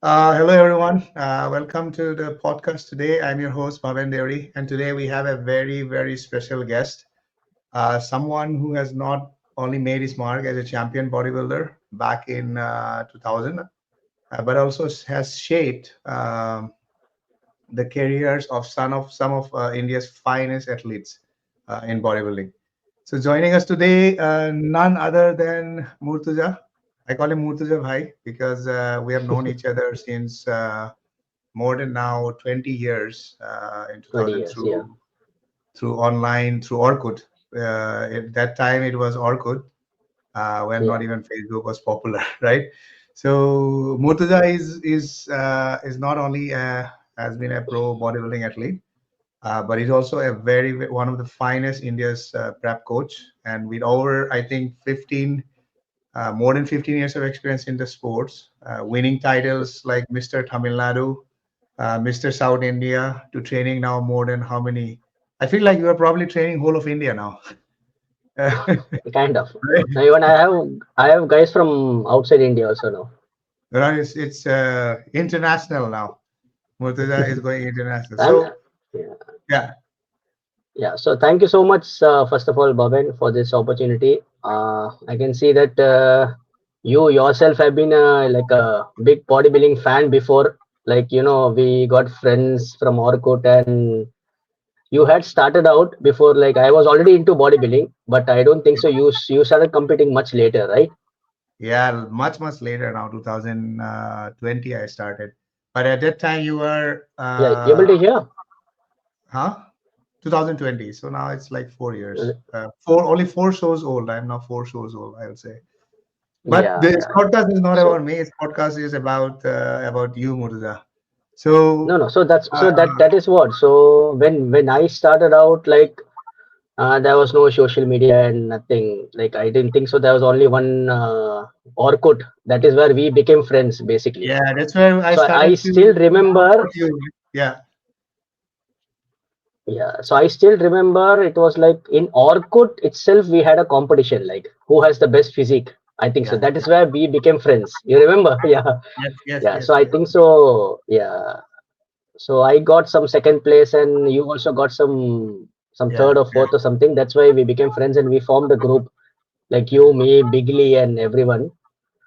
Hello, everyone. Welcome to the podcast today. I'm your host, Bhaben Deori, and today we have a very, very special guest, someone who has not only made his mark as a champion bodybuilder back in 2000, but also has shaped the careers of some of India's finest athletes in bodybuilding. So joining us today, none other than Murtuza. I call him Murtuza Bhai because we have known each other since more than now 20 years in 20 2000 years, yeah. through online through Orkut. At that time, it was Orkut when Yeah. not even Facebook was popular, right? So Murtuza is not only has been a pro bodybuilding athlete, but he's also a one of the finest India's prep coach, and with over I think 15 more than 15 years of experience in the sports, winning titles like Mr. Tamil Nadu, Mr. South India, to training now more than how many? I feel like you are probably training whole of India now. Kind of. Right? Now even I have guys from outside India also now. Right, it's international now. Murtaza is going international. And So yeah, yeah, yeah. So thank you so much, first of all, Bhaben, for this opportunity. I can see that you yourself have been like a big bodybuilding fan before. Like we got friends from Orkut, and you had started out before. Like I was already into bodybuilding, but I don't think so. You started competing much later, right? yeah, much later now. 2020 I started, but at that time you were Yeah, you able to hear? huh? 2020. So now it's like 4 years. Four only 4 shows old. I'm now 4 shows old, I would say. But Yeah, this yeah. podcast is not So about me. This podcast is about you, Murtaza. So no. So that's uh, so that is what. So when I started out, like there was no social media and nothing. Like I didn't think so. There was only one Orkut. That is where we became friends, basically. yeah, that's where I So I started to still remember. support you. Yeah, Yeah. So I still remember it was like in Orkut itself we had a competition, like who has the best physique. I think so. yeah, That yeah. is where we became friends. You remember? Yeah. Yes, yes, Yeah. yes, So I yes. think so. Yeah. So I got some second place, and you also got some Yeah, third or yeah, fourth or something. That's why we became friends, and we formed a group like yeah, you, me, Bigley, and everyone.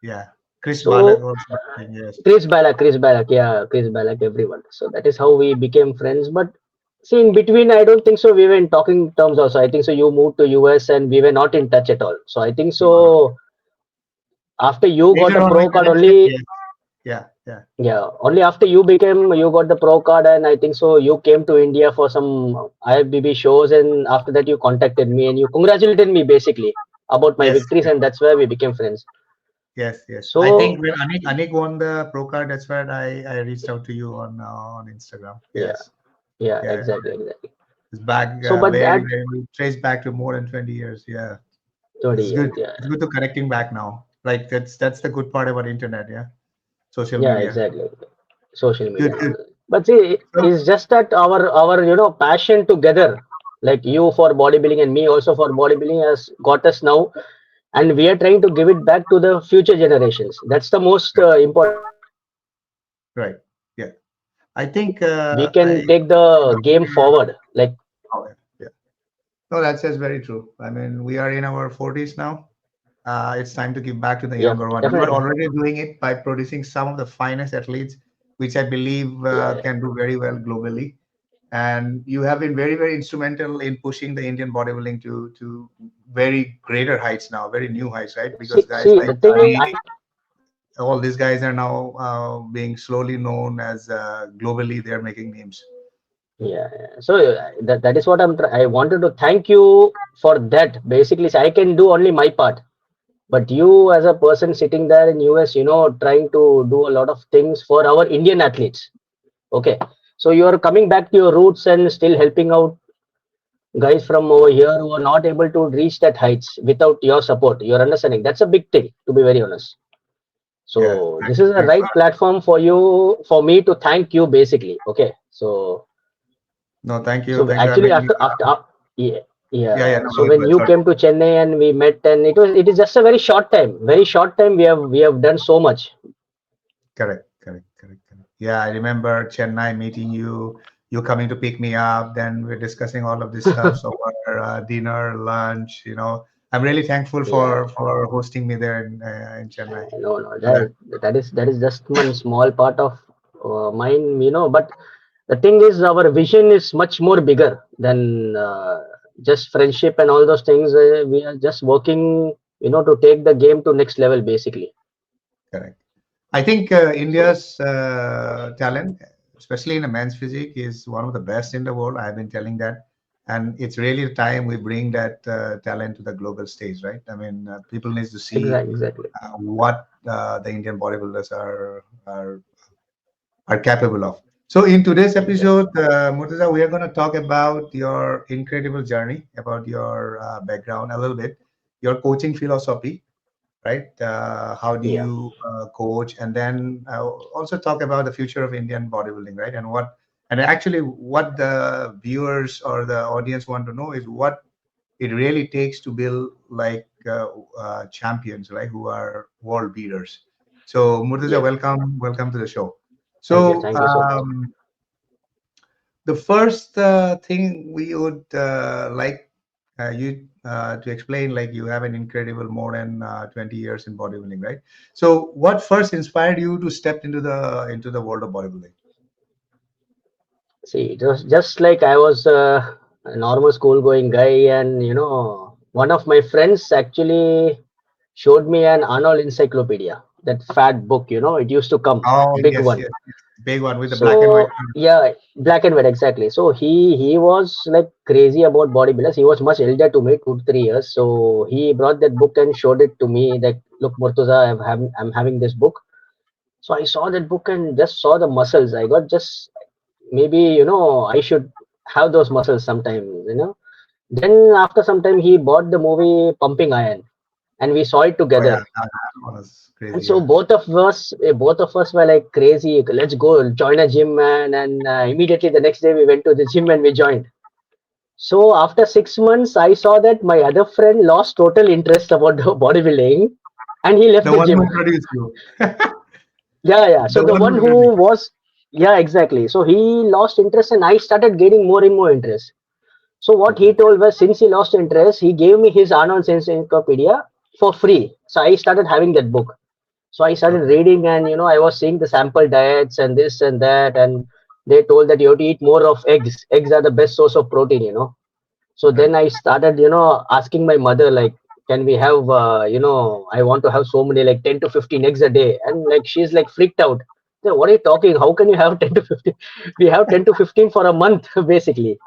yeah. Chris Balak So also, I think, yes. Chris Balak, Chris Balak, everyone. So that is how we became friends. But see, in between, I don't think so. We were in talking terms also. I think so. You moved to US, and we were not in touch at all. So I think No, no. so. After you got Later a on, we pro card, connected. only Yes, yeah, yeah, yeah, only after you got the pro card, and I think so you came to India for some IFBB shows, and after that you contacted me and you congratulated me basically about my yes, victories, yes, and that's where we became friends. yes, yes. I think So when Anik won the pro card, that's when I reached out to you on Instagram. yeah, Yes, yeah, yeah. exactly. It's back So but very, at very traced back to more than 20 years. Yeah. 20 It's good. years, yeah, It's good to connecting back now. Like that's the good part about internet, yeah. Social yeah, media. exactly. Social media Good, and good. all. But see, So it's just that our passion together, like you for bodybuilding and me also for bodybuilding, has got us now, and we are trying to give it back to the future generations. That's the most right, important thing. right. Yeah. I think We can I take the game forward. Like oh, yeah. No, that's just very true. I mean, we are in our 40s now. It's time to give back to the yeah, younger one. You are definitely. already doing it by producing some of the finest athletes, which I believe Yeah, yeah. can do very well globally. And you have been very, very instrumental in pushing the Indian bodybuilding to very greater heights now, very new heights, right? Because guys See, like the thing is, all these guys are now being slowly known as globally. They are making names. yeah, yeah. So that is what I wanted to thank you for that. Basically, so I can do only my part. But you, as a person sitting there in US, trying to do a lot of things for our Indian athletes. Okay, so you are coming back to your roots and still helping out guys from over here who are not able to reach that heights without your support. Your understanding. That's a big thing, to be very honest. Yeah, So this thanks, is the thanks. right platform for me to thank you, basically. Okay, No, thank you, so thank you. I actually mean, yeah, yeah, yeah. yeah. No, So go when ahead. you Sorry. came to Chennai and we met, and it is just a very short time. Very short time. We have done so much. Correct, correct, correct, correct. Yeah, I remember Chennai meeting you, you coming to pick me up, then we're discussing all of this stuff over dinner, lunch, you know. I'm really thankful Yeah. for hosting me there in Chennai. No, no, So that, that is just one small part of mine, But the thing is, our vision is much more bigger than just friendship and all those things. We are just working, to take the game to next level, basically. correct. I think So India's talent, especially in a men's physique, is one of the best in the world. I've been telling that, and it's really time we bring that talent to the global stage, right? I mean, people need to see exactly. what the Indian bodybuilders are capable of. So, in today's Exactly. episode, Murtuza, we are going to talk about your incredible journey, about your background a little bit, your coaching philosophy, right? How do Yeah. you coach, and then also talk about the future of Indian bodybuilding, right? And actually, what the viewers or the audience want to know is what it really takes to build like champions, right? Who are world beaters. So, Murtaza, Yes. welcome to the show. Thank you. So, Thank you so much. the first thing we would like you to explain, like you have an incredible more than 20 years in bodybuilding, right? So, what first inspired you to step into the world of bodybuilding? See, it was just like I was a normal school going guy, and one of my friends actually showed me an Arnold encyclopedia, that fat book, it used to come, Oh, big yes, one. yes, yes. Big one with the black and white. So yeah, black and white exactly. So he was like crazy about bodybuilders. He was much elder to me, 2 3 years. So he brought that book and showed it to me. Like, look, Murtuza, I'm having this book. So I saw that book and just saw the muscles. I got just maybe I should have those muscles sometime. Then after some time he bought the movie Pumping Iron and we saw it Oh yeah, together. that one was And crazy. so Yeah. both of us were like crazy. Let's go join a gym, man. And immediately the next day we went to the gym and we joined. So after 6 months, I saw that my other friend lost total interest about the bodybuilding, and he left The the one who gym. introduced you. Yeah, yeah. So The the one who one introduced who was, yeah, exactly. So he lost interest, and I started gaining more and more interest. So you. what he Okay. told was, since he lost interest, he gave me his Arnold Encyclopedia for free. So I started having that book. So I started Okay. reading, and I was seeing the sample diets and this and that, and they told that you have to eat more of eggs. Eggs are the best source of protein. So then Correct. I started, asking my mother, like, can we have, I want to have so many, like 10 to 15 eggs a day. And like, she's like freaked out. So what are you talking? How can you have 10 to 15? We have 10 to 15 for a month, basically.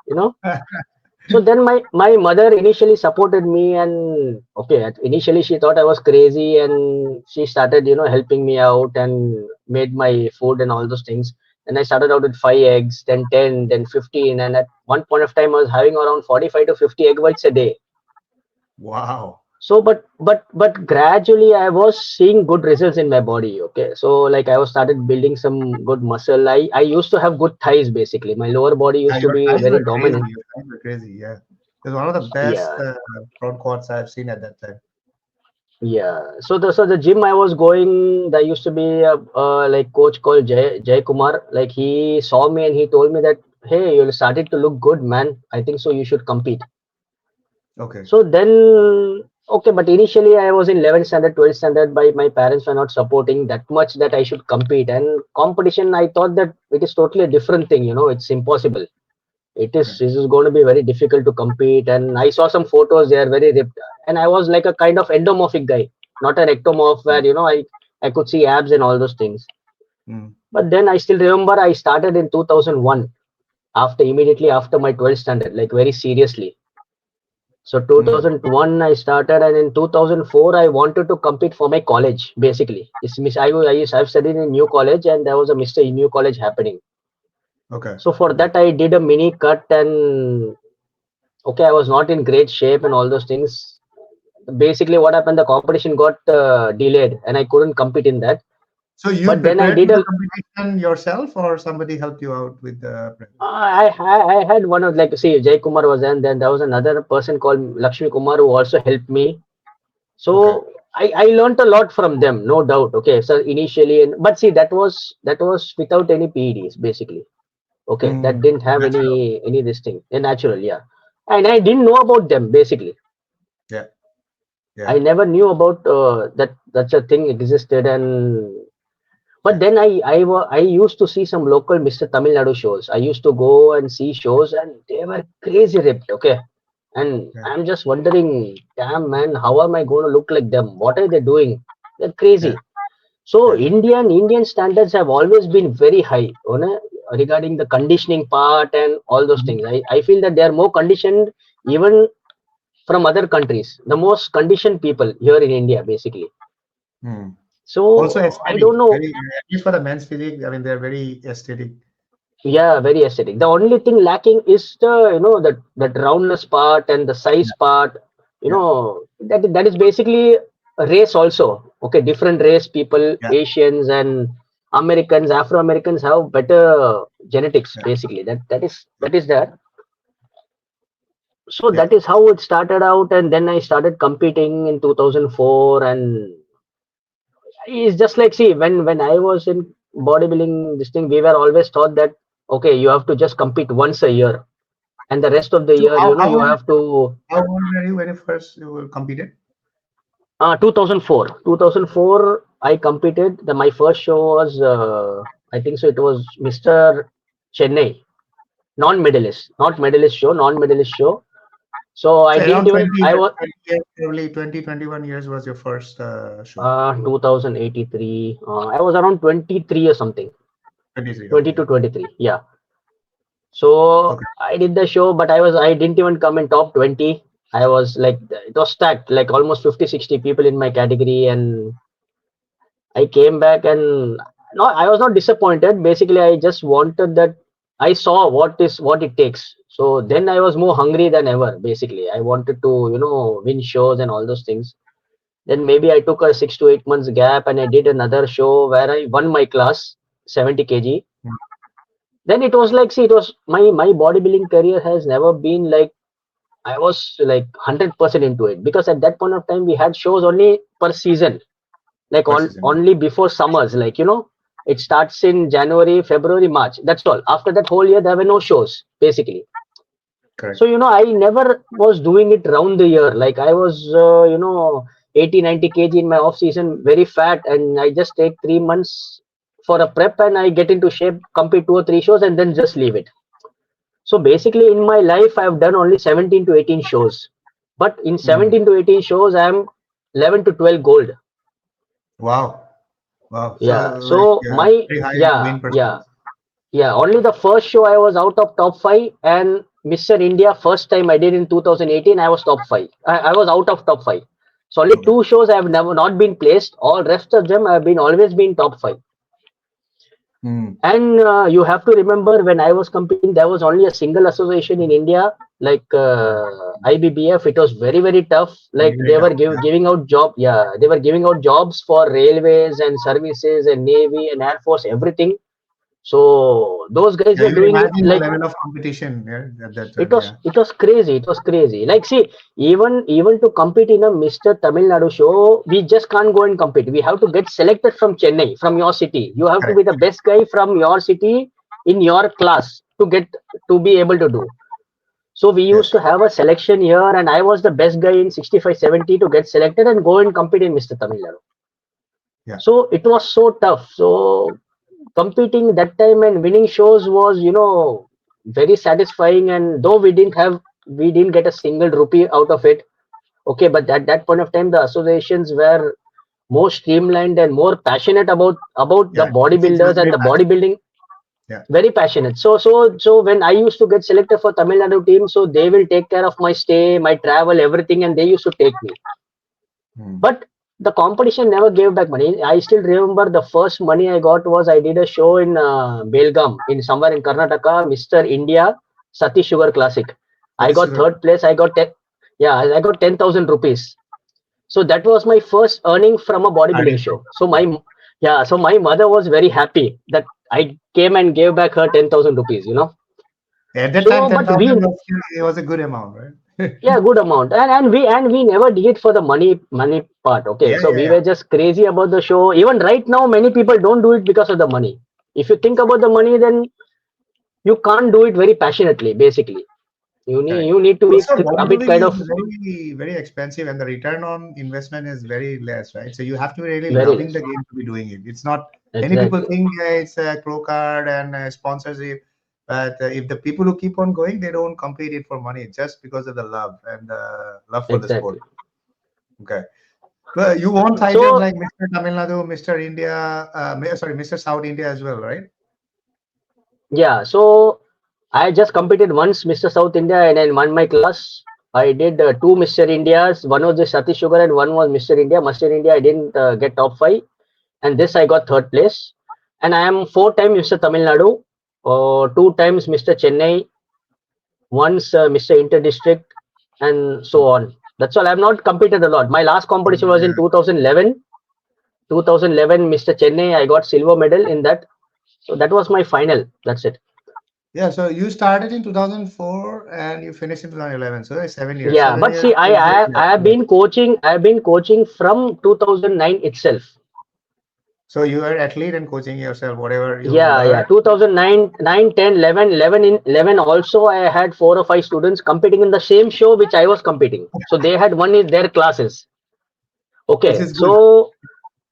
So then my mother initially supported me, and okay, initially she thought I was crazy, and she started helping me out and made my food and all those things. And I started out with 5 eggs, then 10, then 15, and at one point of time I was having around 45 to 50 egg whites a day. Wow. So but gradually I was seeing good results in my body. Okay, so like I was started building some good muscle. I used to have good thighs, basically. My lower body Yeah, used to your be thighs very were crazy. dominant. Your thighs were crazy. Yeah. It's one of the best Yeah. front quads I've seen at that time. Yeah, so the gym I was going, there used to be a like coach called Jay Kumar. Like, he saw me and he told me that, hey, you started to look good, man. I think so you should compete. Okay. So then, okay, but initially I was in 11th standard, 12th standard. By my parents were not supporting that much that I should compete. And competition, I thought that it is totally a different thing. It's impossible. It is Okay. this is going to be very difficult to compete. And I saw some photos; they are very ripped, and I was like a kind of endomorphic guy, not an ectomorph where I could see abs and all those things. Mm. But then I still remember I started in 2001, after immediately after my 12th standard, like very seriously. So Mm. 2001 I started, and in 2004 I wanted to compete for my college. Basically, I've studied in new college, and there was a Mr. New college happening. Okay. So for Okay. that I did a mini cut, and okay, I was not in great shape and all those things. Basically, what happened, the competition got delayed and I couldn't compete in that. So you But then I prepared did for the a competition yourself, or somebody helped you out with the prep? I had one of, like, see, Jay Kumar was there, and then there was another person called Lakshmi Kumar who also helped me. Okay. So I learned a lot from them, no doubt. Okay, so initially, but see, that was without any PEDs basically. Okay, that Mm. didn't have Natural. any this thing, natural, yeah. And I didn't know about them basically. Yeah. I Yeah. never knew about that such a thing existed, and but Yeah. then I used to see some local Mr. Tamil Nadu shows. I used to go and see shows, and they were crazy ripped. Okay, and Yeah. I'm just wondering, damn man, how am I going to look like them? What are they doing? They're Yeah. crazy. So Yeah. Indian standards have always been very high, regarding the conditioning part and all those Mhm. things. I feel that they are more conditioned even from other countries. The most conditioned people here in India, basically. Mm. Also So I aesthetic, don't know. very, at least for the men's physique, I mean, they're very aesthetic. Yeah, very aesthetic. The only thing lacking is the that roundness part and the size Yeah. part. Yeah. That is basically a race also. Okay, different race people, Yeah. Asians and Americans, Afro Americans have better genetics. Yeah. Basically, Yeah. that is there. So Yeah. that is how it started out, and then I started competing in 2004, and it's just like, see, when I was in bodybuilding, this thing, we were always taught that okay, you have to just compete once a year, and the rest of the So year, you have to. how old were you when you first you were competed? 2004 I competed. My first show was, I think so, it was Mr. Chennai, non-medalist, not medalist show, non-medalist show. So I So didn't around even, 20, I was 20 years, probably 20, 21 years was your first show. 2083, I was around 23 or something, 23. 20 Okay. to 23, yeah. So Okay. I did the show, but I didn't even come in top 20. I was like, it was stacked, like almost 50, 60 people in my category. And I came back, and no, I was not disappointed. Basically, I just wanted that. I saw what it takes. So then I was more hungry than ever. Basically, I wanted to, win shows and all those things. Then maybe I took a 6 to 8 months gap, and I did another show where I won my class, 70 kg. Mm. Then it was like, see, it was my bodybuilding career has never been like I was like 100% into it, because at that point of time we had shows only per season, like Per on season. Yeah. only before summers, like it starts in January, February, March. That's all. After that whole year there were no shows basically. So Correct. I never was doing it round the year. Like I was 80, 90 kg in my off season, very fat, and I just take 3 months for a prep, and I get into shape, compete 2 or 3 shows, and then just leave it. So basically, in my life, I've done only 17 to 18 shows. But in Mm. 17 to 18 shows, I'm 11 to 12 gold. Wow. Wow. So Yeah. like So my, very high yeah, win yeah, percentage. yeah. Only the first show I was out of top five, and Mr. India first time I did in 2018, I was top five. I was out of top five. So only Okay. 2 shows I have never not been placed. All rest of them I've been always been top five. Mm. And you have to remember, when I was competing, there was only a single association in India, like Mm. IBBF. It was very, very tough. Very, Like very they tough. were Yeah. giving out job. Yeah, they were giving out jobs for railways and services and Navy and Air Force, everything. So those guys Yeah, were you can doing it imagine the like level of competition, yeah, at that it time. was Yeah. it was crazy. It was crazy. Like, see, even to compete in a Mr. Tamil Nadu show, we just can't go and compete. We have to get selected from Chennai, from your city. You have to Correct. be the best guy from your city in your class to be able to do. So we used Yes. to have a selection here, and I was the best guy in 65, 70 to get selected and go and compete in Mr. Tamil Nadu. Yeah. So it was so tough. So competing that time and winning shows was, very satisfying. And though we didn't get a single rupee out of it. Okay, but at that point of time, the associations were more streamlined and more passionate about the Yeah. It was bodybuilders and very the passionate. bodybuilding. Yeah. Very passionate. So when I used to get selected for Tamil Nadu team, so they will take care of my stay, my travel, everything, and they used to take me. Mm. But the competition never gave back money. I still remember the first money I got was I did a show in Belgaum, in somewhere in Karnataka, Mr. India Sati Sugar Classic. I That is got sugar. third place. Yeah, I got 10,000 rupees. So that was my first earning from a bodybuilding Starting from. show. So Yeah. my mother was very happy that I came and gave back her 10,000 rupees. At that time, So, but 10,000 was, it was a good amount, right? Yeah, good amount. And we never did it for the money part. Okay, Yeah, so yeah, we yeah. were just crazy about the show. Even right now, many people don't do it because of the money. If you think about the money, then you can't do it very passionately. Basically, Correct. you need to be Also, a bit bodybuilding kind is of very, very expensive, and the return on investment is very less, right? So you have to be really very loving less. the game to be doing it. It's not many people Exactly, think it's a pro card and sponsorship, but if the people who keep on going, they don't compete it for money just because of the love and the love for the sport. exactly. Okay. Well, you won titles So like Mr. Tamil Nadu, Mr. India, sorry, Mr. South India as well, right? yeah, so I just competed once Mr. South India and then won my class. I did two Mr. Indias. One was the Satish Sugar and one was Mr. India. Mr. India, I didn't get top five, and this I got third place. And I am four times Mr. Tamil Nadu, two times Mr. Chennai, once Mr. Inter District, and so on. That's all. I have not competed a lot. My last competition was in 2011. 2011, Mr. Chennai, I got silver medal in that. So that was my final. That's it. Yeah, so you started in 2004 and you finished in 2011. So it's 7 years. Yeah, Seven but years see, is very less. I have Yeah. been coaching. I have been coaching from 2009 itself. So you are athlete and coaching yourself, whatever you Yeah. learn. 2009, 9, 10, 11, 11 in 11 also I had four or five students competing in the same show which I was competing. So they had won in their classes. This Okay. is good. So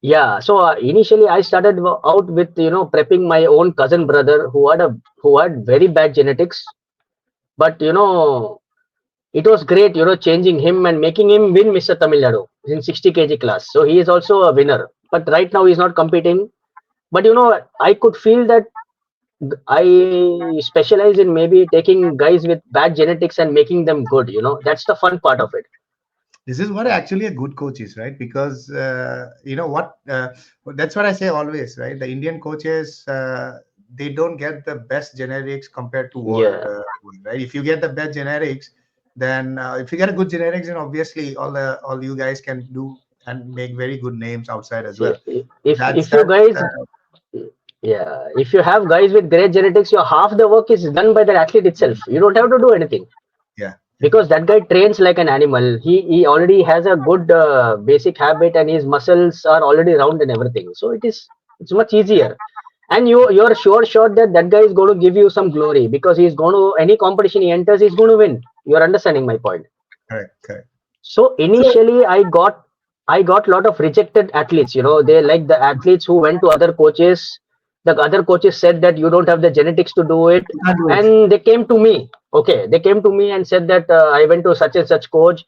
yeah. So initially I started out with prepping my own cousin brother who had very bad genetics, but it was great, changing him and making him win Mr. Tamil Nadu in 60 kg class. So he is also a winner. But right now he's not competing. But I could feel that I specialize in maybe taking guys with bad genetics and making them good. That's the fun part of it. This is what actually a good coach is, right? Because you know what? That's what I say always, right? The Indian coaches, they don't get the best genetics compared to world, Yeah. right? If you get the best genetics, then if you get a good genetics, then obviously all you guys can do and make very good names outside as See, well. if That's you that's guys, yeah, if you have guys with great genetics, your half the work is done by the athlete itself. You don't have to do anything yeah, yeah, because that guy trains like an animal. He already has a good basic habit and his muscles are already round and everything. So it's much yeah. easier. And you're sure shot that that guy is going to give you some glory because he's going to any competition he enters, he's going to win. You're understanding my point. Correct, correct. So So initially, I got lot of rejected athletes. They like the athletes who went to other coaches. The other coaches said that you don't have the genetics to do it, you can't do it. and they came to me. Okay, they came to me and said that I went to such and such coach.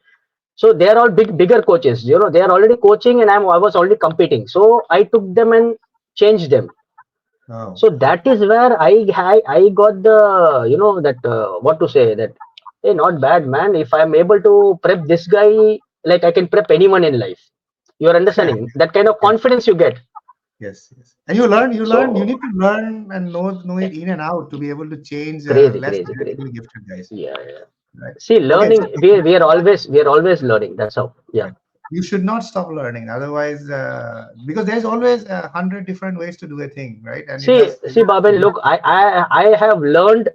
So they are all bigger coaches. They are already coaching, and I was already competing. So I took them and changed them. Oh, So that is where I got the that what to say that hey, not bad man. If I'm able to prep this guy, like I can prep anyone in life. You're understanding that kind of yeah. confidence you get. Yes, yes. And you learn, you So need to learn and know it in and out to be able to change crazy, less crazy, crazy. genetically gifted guys, Yeah. right? See, Okay, so learning we are always learning. That's how. Yeah. right. You should not stop learning. Otherwise, because there's always 100 different ways to do a thing, right? And See, Bhaben, look, I have learned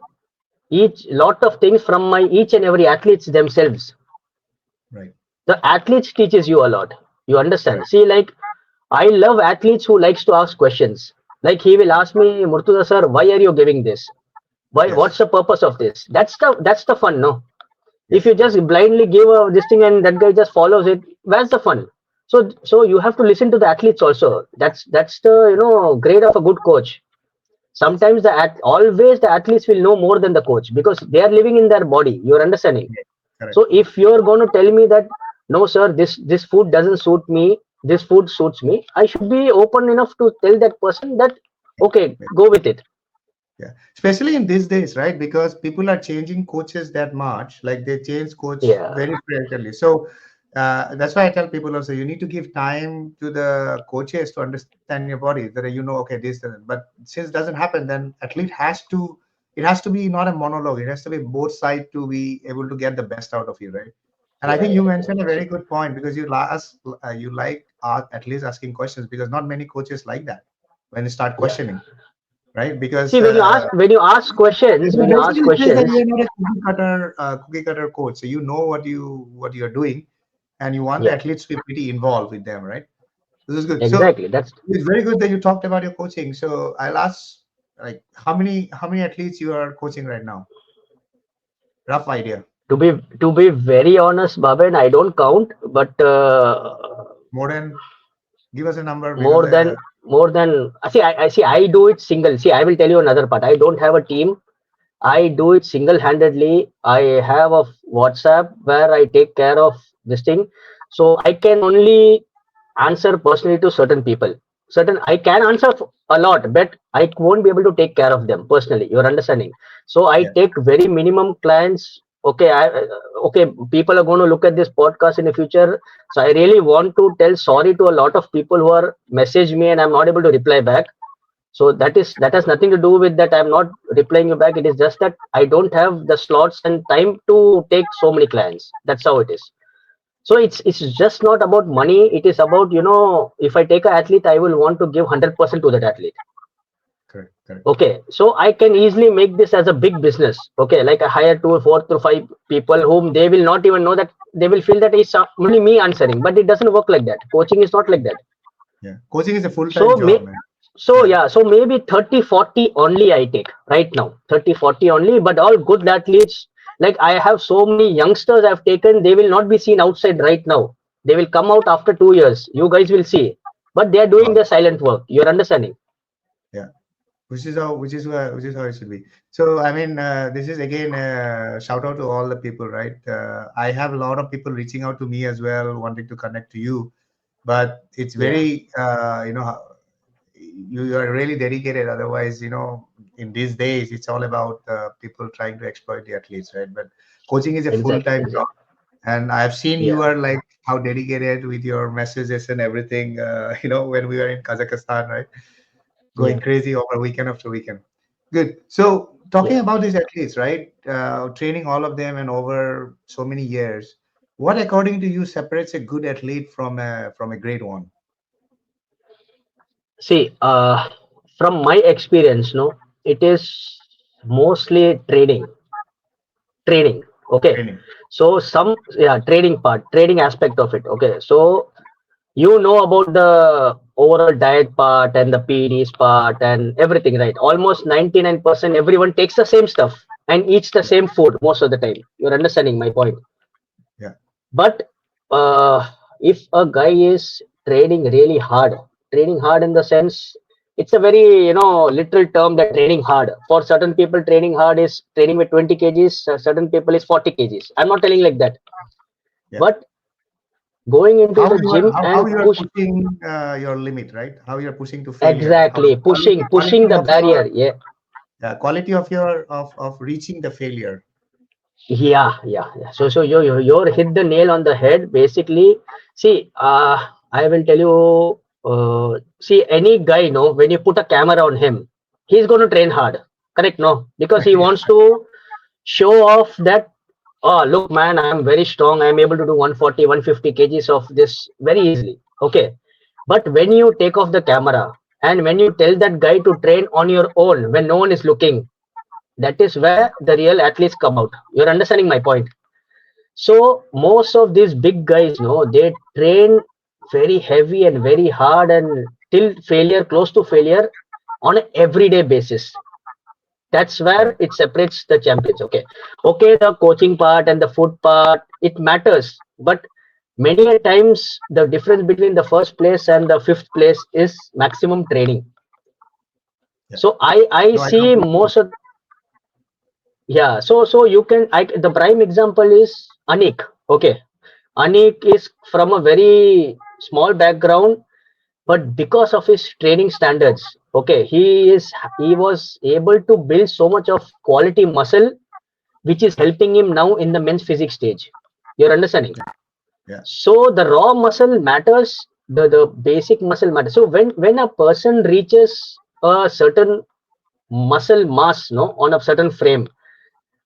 each lot of things from my each and every athletes themselves. right, The athletes teaches you a lot. You understand? correct. See, like I love athletes who likes to ask questions. Like he will ask me, Murtuza sir, why are you giving this? Why? What's Yes, the purpose of this? That's the fun, no? If yes, you just blindly give this thing and that guy just follows it, where's the fun? So you have to listen to the athletes also. That's the grade of a good coach. yes, Sometimes always the athletes will know more than the coach because they are living in their body. You're understanding? yes, correct, So if you're going to tell me that no, sir, this food doesn't suit me, this food suits me, I should be open enough to tell that person that okay, yes. go with it. Yeah, especially in these days, right? Because people are changing coaches that much, like they change coach Yeah, very frequently. So that's why I tell people also you need to give time to the coaches to understand your body. That okay, this doesn't. But since it doesn't happen, then athlete has to. It has to be not a monologue. It has to be both sides to be able to get the best out of you, right? And I think you yeah. mentioned a very good point because you like at least asking questions because not many coaches like that when you start Yeah. questioning. right? Because See, when you ask questions, it when you ask basically says that questions, you're not a cookie cutter coach. So you know what you're doing, and you want the yeah, athletes to be pretty involved with them, right? This is good. So exactly. That's it's very good that you talked about your coaching. So I'll ask, like, how many athletes you are coaching right now? Rough idea. to be very honest, Bhaben, I don't count, but More than, give us a number because more than more than I see I do it single. See, I will tell you another part. I don't have a team. I do it single-handedly. I have a WhatsApp where I take care of this thing. So I can only answer personally to certain people. Certain I can answer a lot, but I won't be able to take care of them personally. You're understanding? So I yeah, take very minimum clients. Okay, okay. People are going to look at this podcast in the future. So I really want to tell sorry to a lot of people who are message me and I'm not able to reply back. So that has nothing to do with that I'm not replying you back. It is just that I don't have the slots and time to take so many clients. That's how it is. So it's just not about money. It is about, if I take an athlete, I will want to give 100% to that athlete. correct, correct. Okay, so I can easily make this as a big business. Okay, like I hire two, four to five people whom they will not even know, that they will feel that it's only me answering, but it doesn't work like that. Coaching is not like that. Yeah, coaching is a full-time So job, man. so Yeah, yeah, so maybe 30, 40 only I take right now. 30, 40 only, but all good athletes. Like I have so many youngsters I've taken, they will not be seen outside right now. They will come out after 2 years. You guys will see. But they are doing wow, their silent work. You're understanding? yeah. Which is how it should be. So I mean, this is again shout out to all the people, right? I have a lot of people reaching out to me as well, wanting to connect to you, but it's Yeah, very you are really dedicated. Otherwise, in these days, it's all about people trying to exploit the athletes, right? But coaching is a exactly, full-time job, exactly. and I've seen you Yeah, are like how dedicated with your messages and everything. When we were in Kazakhstan, right? Going yeah, crazy over weekend after weekend. Good. So talking yeah. about these athletes, right? Training all of them and over so many years, what according to you separates a good athlete from a great one? See, from my experience, no, it is mostly training. Okay. Training. So trading aspect of it. Okay. So you know about the overall diet part and the PEDs part and everything, right? Almost 99% everyone takes the same stuff and eats the Yeah. same food most of the time. You're understanding my point. Yeah. But if a guy is training hard in the sense, it's a very, literal term, that training hard. For certain people, training hard is training with 20 kgs, certain people is 40 kgs. I'm not telling like that. Yeah. But going into How the you are gym how and you are push. pushing your limit, right? How you are pushing to failure. How Exactly, quality pushing the of your barrier. Yeah, quality of your of reaching the failure. yeah. So you hit the nail on the head. Basically, see, I will tell you. See, any guy, no, when you put a camera on him, he's going to train hard. Correct, no, because he Yeah. wants to show off that. Oh, look, man, I am very strong. I am able to do 140, 150 kgs of this very easily. Okay, but when you take off the camera and when you tell that guy to train on your own when no one is looking, that is where the real athletes come out. You're understanding my point? So most of these big guys, no, they train very heavy and very hard and till failure, close to failure, on an everyday basis. That's where Correct. it separates the champions. Okay, the coaching part and the food part, it matters, but many a times the difference between the first place and the fifth place is maximum training. Yeah. So I No, I see completely. most of. Yeah, so you can, the prime example is Anik. Okay, Anik is from a very small background, but because of his training standards, okay, he was able to build so much of quality muscle, which is helping him now in the men's physique stage. You're understanding? Yeah. So the raw muscle matters, the basic muscle matters. So when a person reaches a certain muscle mass, no, on a certain frame,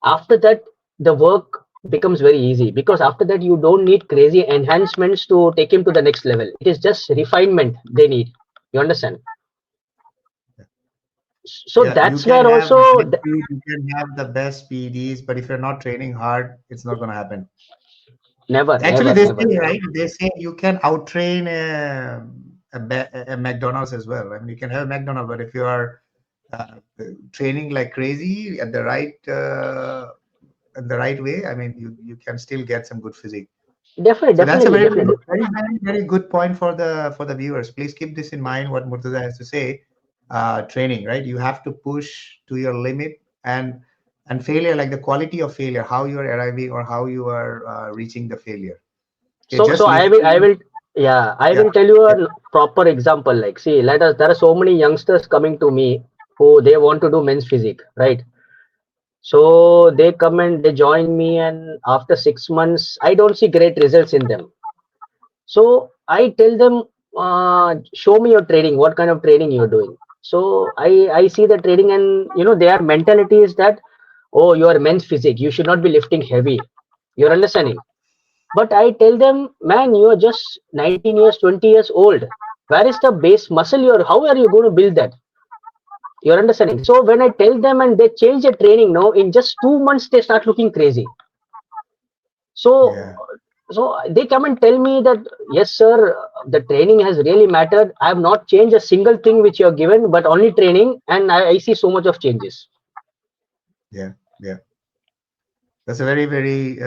after that the work becomes very easy, because after that you don't need crazy enhancements to take him to the next level. It is just refinement they need. You understand? So Yeah, you that's can where have also the best speed, you can have the best PDs, but if you're not training hard, it's not going to happen. never, Actually, never, they never, say, never. right? They say you can outtrain a McDonald's as well. I mean, you can have a McDonald's, but if you are training like crazy at the right way, I mean, you can still get some good physique. Definitely, So that's a definitely, very, very, definitely. very, very, very good point for the viewers. Please keep this in mind. What Murtuza has to say. Training, right? You have to push to your limit, and failure, like the quality of failure, how you are arriving or how you are reaching the failure. Okay, So, just so I lifting. will, yeah, I Yeah, will tell you yeah, a proper example. Like, see, let us. There are so many youngsters coming to me who they want to do men's physique, right? So they come and they join me, and after 6 months, I don't see great results in them. So I tell them, show me your training. What kind of training you're doing? So I see the training, and their mentality is that, oh, you are men's physique. You should not be lifting heavy. You're understanding. But I tell them, man, you are just 19 years, 20 years old. Where is the base muscle? How are you going to build that? You're understanding. So when I tell them and they change the training, no, in just 2 months they start looking crazy. So yeah, so they come and tell me that, yes, sir, the training has really mattered. I have not changed a single thing which you have given, but only training, and I see so much of changes. yeah, yeah. That's a very, very,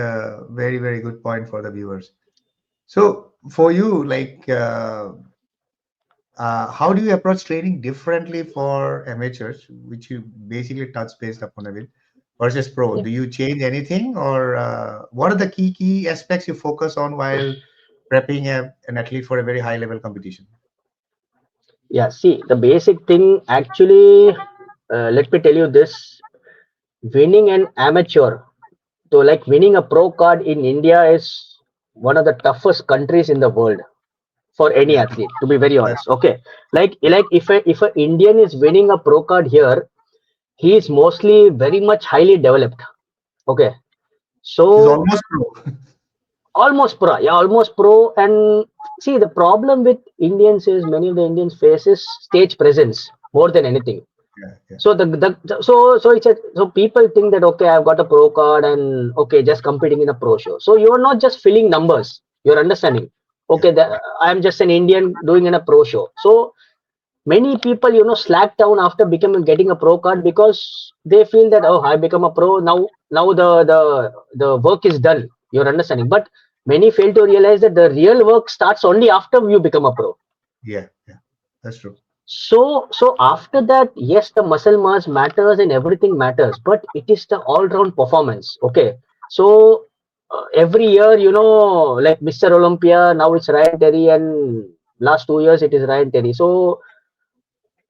very, very good point for the viewers. So for you, like, how do you approach training differently for amateurs, which you basically touch based upon a bit, versus pro? Do you change anything, or what are the key aspects you focus on while prepping an athlete for a very high level competition? Yeah, see, the basic thing actually, let me tell you this: winning an amateur, so like winning a pro card in India is one of the toughest countries in the world for any Yeah, athlete. To be very yeah, honest, okay, like yeah. like if a Indian is winning a pro card here, he is mostly very much highly developed. Okay, He's so almost pro. almost pro, yeah, almost pro. And see, the problem with Indians is many of the Indians faces stage presence more than anything. Yeah, yeah, So so it's so people think that, okay, I've got a pro card and okay, just competing in a pro show. So you're not just filling numbers. You're understanding. yeah, Okay, yeah, I'm just an Indian doing in a pro show. So many people slack down after becoming getting a pro card because they feel that, oh, I become a pro now, the work is done. You're understanding. But many fail to realize that the real work starts only after you become a pro. yeah, yeah. That's true. So after that, yes, the muscle mass matters and everything matters, but it is the all-round performance. Okay, so every year, like Mr. Olympia, now it's Ryan Terry, and last 2 years it is Ryan Terry. So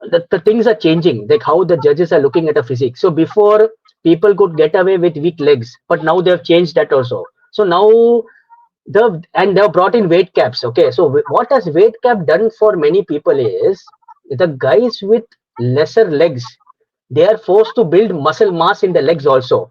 the things are changing, like how the judges are looking at a physique. So before, people could get away with weak legs, but now they've changed that also. So now they've brought in weight caps. Okay, so what has weight cap done for many people is the guys with lesser legs, they are forced to build muscle mass in the legs also.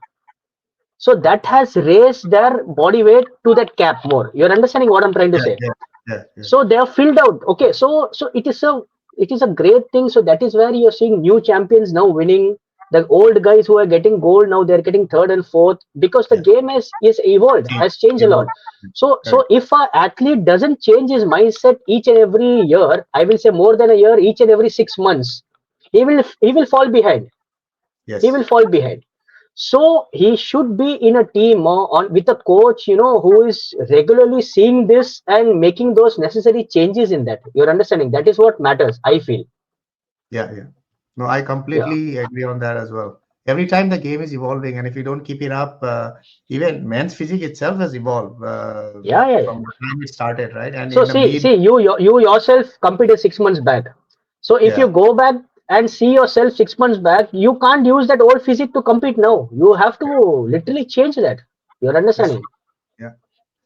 So that has raised their body weight to that cap more. You're understanding what I'm trying to Yeah, say? yeah, yeah, yeah, So they are filled out. Okay, so it is a great thing. So that is where you're seeing new champions now winning. The old guys who are getting gold now, they're getting third and fourth because the yeah. game is evolved, Change, has changed a lot. evolve. So Correct. if a athlete doesn't change his mindset each and every year, I will say more than a year, each and every 6 months, he will fall behind. He Yes. will fall behind. So he should be in a team or on with a coach, who is regularly seeing this and making those necessary changes in that. You're understanding? That is what matters, I feel. Yeah, yeah. No, I Yeah. completely agree on that as well. Every time the game is evolving, and if you don't keep it up, even men's physique itself has evolved Yeah, yeah, yeah. from the time it started, right? And So in the see, mid, you yourself competed 6 months back. So if you yeah, go back and see yourself 6 months back, you can't use that old physique to compete now. You have to literally change that. You're that's true. understanding? Yeah,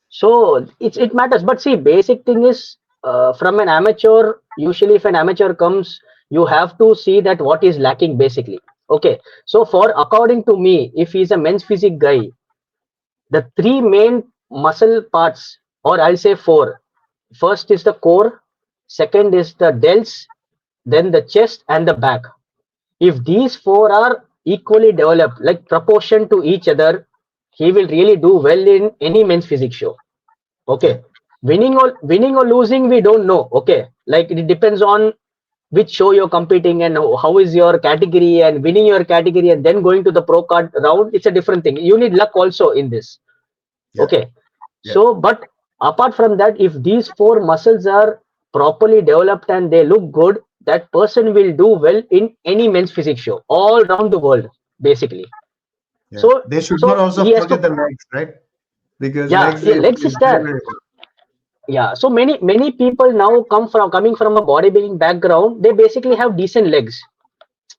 So it matters. But see, basic thing is, from an amateur. Usually, if an amateur comes, you have to see that what is lacking basically. Okay. So for according to me, if he's a men's physique guy, the three main muscle parts, or I'll say four. First is the core. Second is the delts. Then the chest and the back. If these four are equally developed, like proportion to each other, he will really do well in any men's physique show. Yeah, Okay, winning or losing, we don't know. Okay, like it depends on which show you're competing and how is your category, and winning your category and then going to the pro card round, it's a different thing. You need luck also in this. yeah, Okay, yeah, so but apart from that, if these four muscles are properly developed and they look good, that person will do well in any men's physique show all around the world, basically. yeah. So They should not so also he has forget to, the legs, right? Because yeah, legs yeah, legs is is very, there. very important. Yeah, so many people now coming from a bodybuilding background, they basically have decent legs,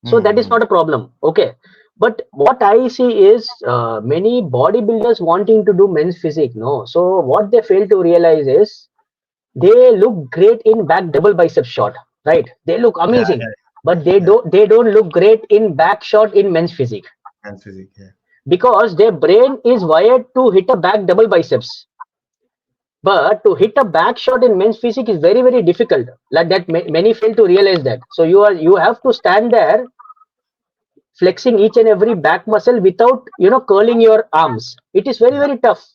so that is Mm-hmm. not a problem. Okay, but what I see is many bodybuilders wanting to do men's physique, no, so what they fail to realize is they look great in back double bicep shot, right? They look Yeah, amazing, yeah, but they yeah. don't look great in back shot in men's physique, And physique, yeah. because their brain is wired to hit a back double biceps. But to hit a back shot in men's physique is very, very difficult. Like that, many fail to realize that. So you have to stand there flexing each and every back muscle without curling your arms. It is very, Yeah, very tough.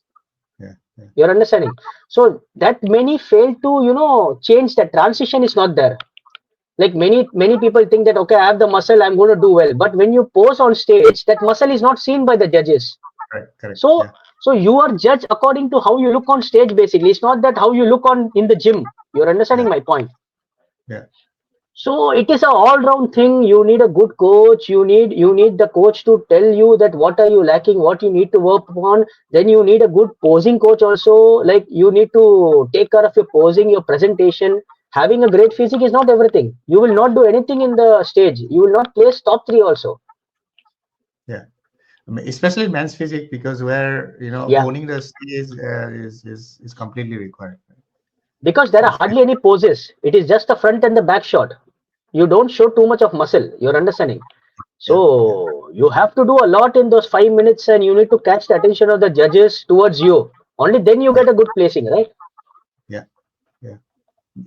yeah, yeah. You're understanding. So that many fail to change. That transition is not there. Like many people think that, okay, I have the muscle, I'm going to do well. But when you pose on stage, that muscle is not seen by the judges. Correct, correct. So Yeah, so you are judged according to how you look on stage. Basically, it's not that how you look on in the gym. You're yeah, understanding my point. yeah, So it is a all round thing. You need a good coach. You need the coach to tell you that what are you lacking, what you need to work on. Then you need a good posing coach also. Like you need to take care of your posing, your presentation. Having a great physique is not everything. You will not do anything in the stage. You will not place top three also. yeah. I mean, especially men's physique, because where Yeah, owning the stage is completely required. because there are It's hardly any poses. It is just the front and the back shot. You don't show too much of muscle. You're understanding. yeah, yeah, So you have to do a lot in those 5 minutes, and you need to catch the attention of the judges towards you. Only then you yeah, get a good placing, right? yeah, yeah.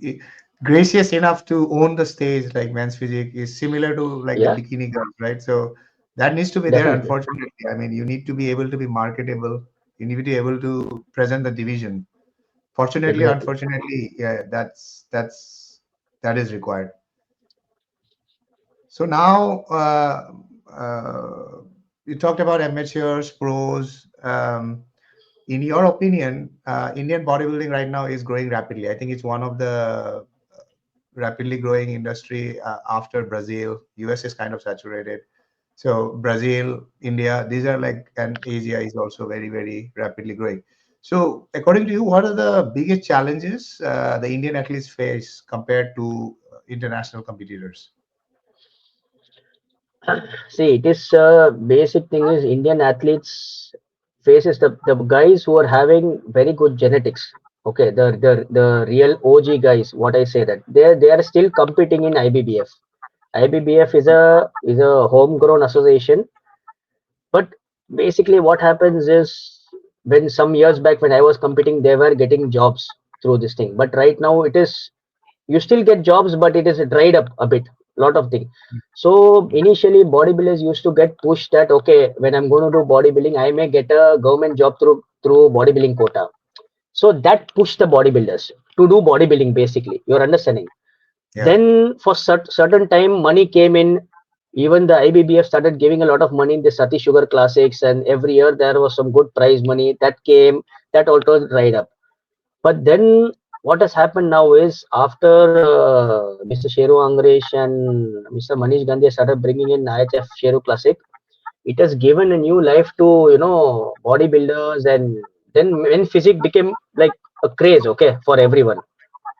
I- Gracious enough to own the stage like men's physique is similar to like the Yeah, bikini girls, right? So that needs to be there. definitely, Unfortunately, I mean, you need to be able to be marketable. You need to be able to present the division. Fortunately, exactly. unfortunately, yeah, that is required. So now you talked about amateurs, pros. In your opinion, Indian bodybuilding right now is growing rapidly. I think it's one of the rapidly growing industry after Brazil. US is kind of saturated. So Brazil, India, these are like, and Asia is also very, very rapidly growing. So according to you, what are the biggest challenges the Indian athletes face compared to international competitors? See, it is basic thing is Indian athletes faces the guys who are having very good genetics. Okay, the real OG guys. What I say that they are still competing in IBBF. IBBF is a homegrown association. But basically, what happens is, when some years back when I was competing, they were getting jobs through this thing. But right now, it is, you still get jobs, but it is dried up a bit. Lot of things. So initially, bodybuilders used to get pushed that, okay, when I'm going to do bodybuilding, I may get a government job through bodybuilding quota. So that pushed the bodybuilders to do bodybuilding. Basically, you're understanding. Yeah, Then for certain time, money came in. Even the IBBF started giving a lot of money in the Sati Sugar Classics, and every year there was some good prize money that came. That also dried up. But then what has happened now is, after Mr. Sheru Angresh and Mr. Manish Gandhi started bringing in IHF Sheru Classic, it has given a new life to bodybuilders, and then when physique became like a craze, okay, for everyone.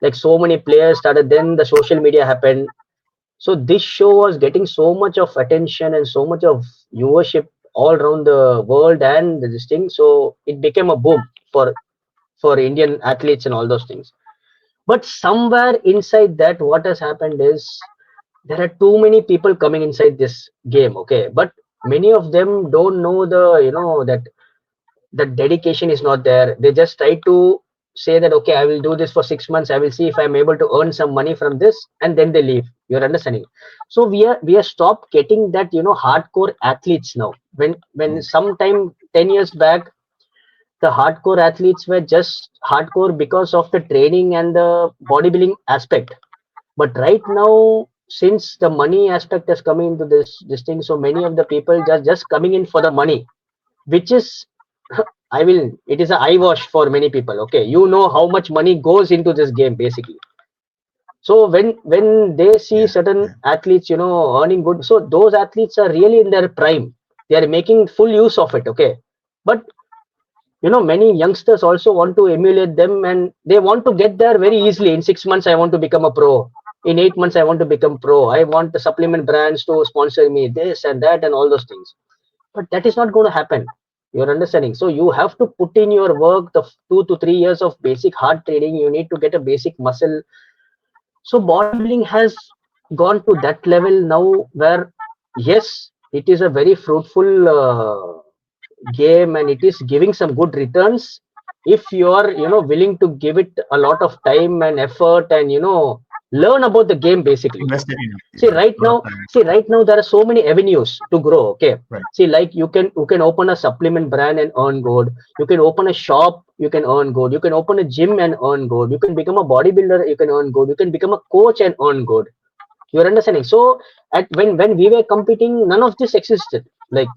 Like so many players started. Then the social media happened, so this show was getting so much of attention and so much of viewership all around the world and this thing. So it became a boom for Indian athletes and all those things. But somewhere inside that, what has happened is there are too many people coming inside this game. Okay, but many of them don't know the that dedication is not there. They just try to say that, okay, I will do this for 6 months, I will see if I'm able to earn some money from this, and then they leave. You're understanding? So we are stopped getting that, hardcore athletes now. When mm, sometime 10 years back, the hardcore athletes were just hardcore because of the training and the bodybuilding aspect. But right now, since the money aspect has come into this thing, so many of the people just coming in for the money, which is I will it is a eyewash for many people. Okay, you know how much money goes into this game basically. So when they see yeah, certain yeah, athletes, earning good, so those athletes are really in their prime. They are making full use of it. Okay, but many youngsters also want to emulate them, and they want to get there very easily. In 6 months I want to become a pro, in 8 months I want to become pro, I want the supplement brands to sponsor me, this and that and all those things. But that is not going to happen. You're understanding? So you have to put in your work, the 2 to 3 years of basic hard training. You need to get a basic muscle. So bodybuilding has gone to that level now, where yes, it is a very fruitful game, and it is giving some good returns if you are willing to give it a lot of time and effort, and learn about the game basically. invested in it, see yeah, right a lot now of time, see right now there are so many avenues to grow. Okay, right? see, like you can open a supplement brand and earn good. You can open a shop, you can earn good. You can open a gym and earn good. You can become a bodybuilder, you can earn good. You can become a coach and earn good. You're understanding? So at when we were competing, none of this existed. Like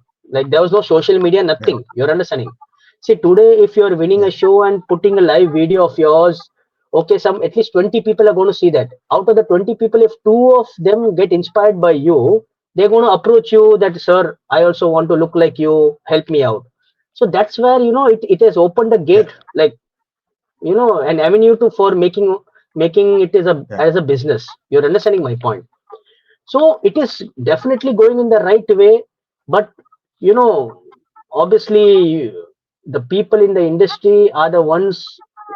there was no social media, Yeah, nothing. You're understanding? See, today if you're winning yeah, a show and putting a live video of yours, okay, some at least 20 people are going to see that. Out of the 20 people, if two of them get inspired by you, they're going to approach you that, sir, I also want to look like you, help me out. So that's where it has opened a yeah, gate, like an avenue to for making it yeah, as a business. You're understanding my point? So it is definitely going in the right way, but you know, obviously, the people in the industry are the ones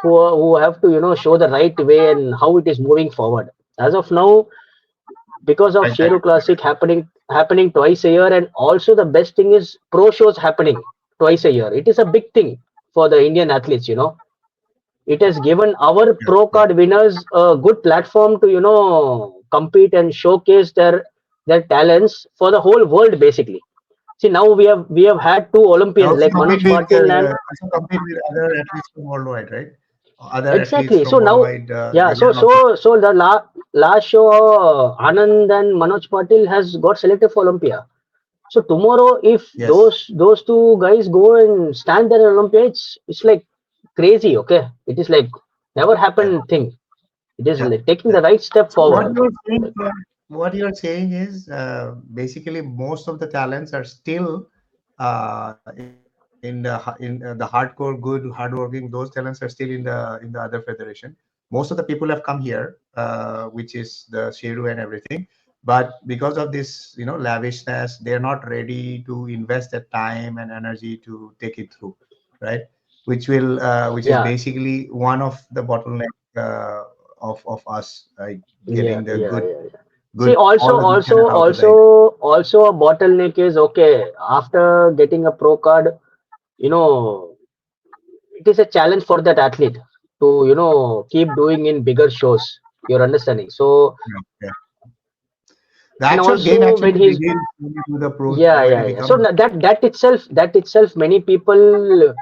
who have to show the right way and how it is moving forward. As of now, because of right, right, Shero Classic happening twice a year, and also the best thing is pro shows happening twice a year. It is a big thing for the Indian athletes. It has given our yeah, pro yeah, card winners a good platform to compete and showcase their talents for the whole world basically. See, now we have had two and Olympians also like compete Manoj with Patil and other athletes from worldwide, right? Other athletes exactly. from So now, worldwide, yeah, they so are not. so the last show, Anand and Manoj Patil has got selected for Olympia. So tomorrow, if Yes, those two guys go and stand there in Olympia, it's like crazy. Okay, it is like never yeah, happened thing. It is yeah, like taking yeah. the right step So forward. what you're saying is basically most of the talents are still in the hardcore, good, hardworking. Those talents are still in the other federation. Most of the people have come here, which is the Sheru and everything. But because of this, lavishness, they're not ready to invest the time and energy to take it through, right? Which is Yeah, basically one of the bottleneck of us, like yeah, getting the yeah, good yeah, yeah. See, good all the good talent out of the also a bottleneck is okay. After getting a pro card, you know, it is a challenge for that athlete to keep doing in bigger shows. You're understanding? So, yeah. The and actual game also when actually he's begins when you do the pros yeah, when yeah, you yeah. So become that itself many people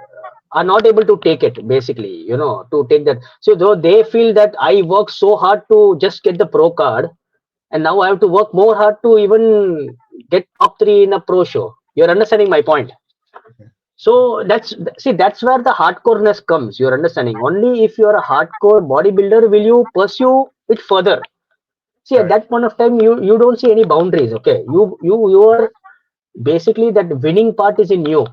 are not able to take it basically, to take that. So though they feel that I work so hard to just get the pro card, and now I have to work more hard to even get top three in a pro show. You're understanding my point? So that's where the hardcoreness comes. You're understanding? Only if you're a hardcore bodybuilder will you pursue it further. See, at correct. that point of time, you don't see any boundaries. Okay, you are basically that winning part is in you.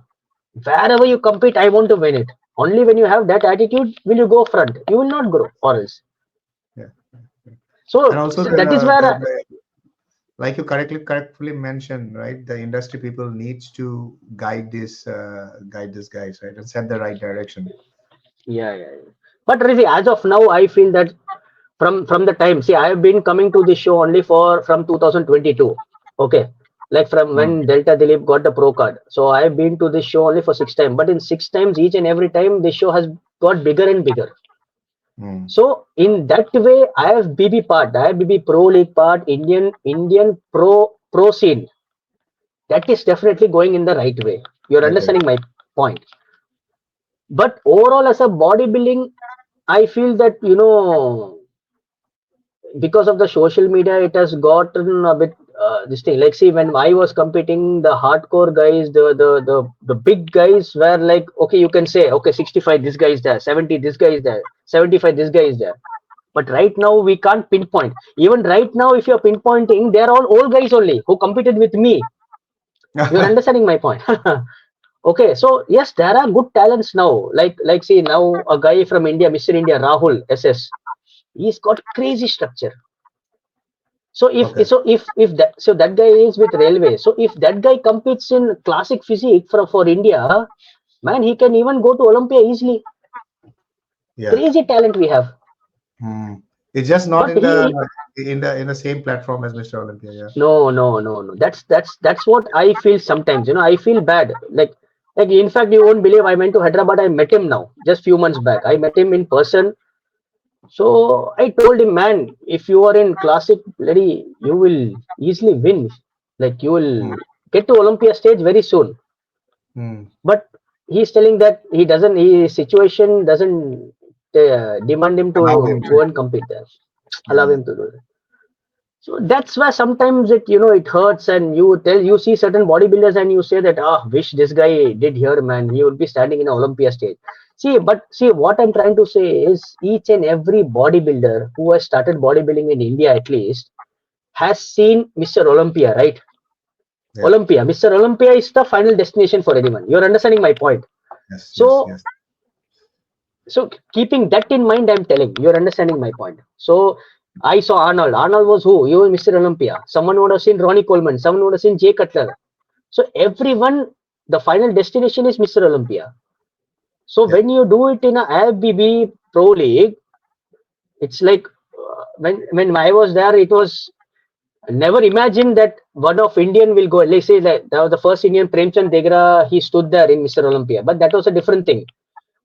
Wherever you compete, I want to win it. Only when you have that attitude will you go front. You will not grow, or else. Yeah. And So, also so that is where like you correctly mentioned, right? The industry people needs to guide these guys, right, and set the right direction. yeah, yeah, yeah. But really, as of now, I feel that from the time, see, I have been coming to this show only for from 2022. Okay, like from Mm. when Delta Dilip got the pro card. So I have been to this show only for 6 times. But in 6 times, each and every time, this show has got bigger and bigger. Mm. So in that way, I have BB part, I have BB Pro League part, Indian pro scene. That is definitely going in the right way. You're Right there. understanding my point. But overall, as a bodybuilding, I feel that because of the social media, it has gotten a bit this thing. Like, see, when I was competing, the hardcore guys, the big guys were like, okay, you can say, okay, 65, this guy is there, 70, this guy is there, 75, this guy is there. But right now, we can't pinpoint. Even right now, if you're pinpointing, they're all old guys only who competed with me. You're understanding my point. Okay, so yes, there are good talents now. Like see now a guy from India, Mr. India, Rahul SS, he's got crazy structure. So Okay. that guy is with railway. So if that guy competes in classic physique for India, man, he can even go to Olympia easily. Yeah. Crazy talent we have. Mm. It's just not But in the same platform as Mr. Olympia. Yeah. no. That's what I feel sometimes. I feel bad. Like in fact, you won't believe I went to Hyderabad. I met him now, just few months back. I met him in person. So I told him, man, if you are in classic, bloody, you will easily win. Like you Mm. will get to Olympia stage very soon. Mm. But he's telling that his situation doesn't demand him Allow him to to. go and compete there, allow Yeah. him to do it. So that's why sometimes it hurts, and you see certain bodybuilders and you say that wish this guy did here, man. He would be standing in an Olympia stage. See what I'm trying to say is each and every bodybuilder who has started bodybuilding in India at least has seen Mr. Olympia, right? Yeah. Olympia, Mr. Olympia is the final destination for anyone. You're understanding my point. Yes. Yes. So Yes. so keeping that in mind, I'm telling you're understanding my point. So I saw Arnold. Arnold was who? You were Mr. Olympia. Someone would have seen Ronnie Coleman. Someone would have seen Jay Cutler. So everyone, the final destination is Mr. Olympia. So Yeah. when you do it in a IFBB Pro League, it's like when I was there, it was never imagined that one of Indian will go. Let's say that was the first Indian Premchand Degra. He stood there in Mr. Olympia, but that was a different thing.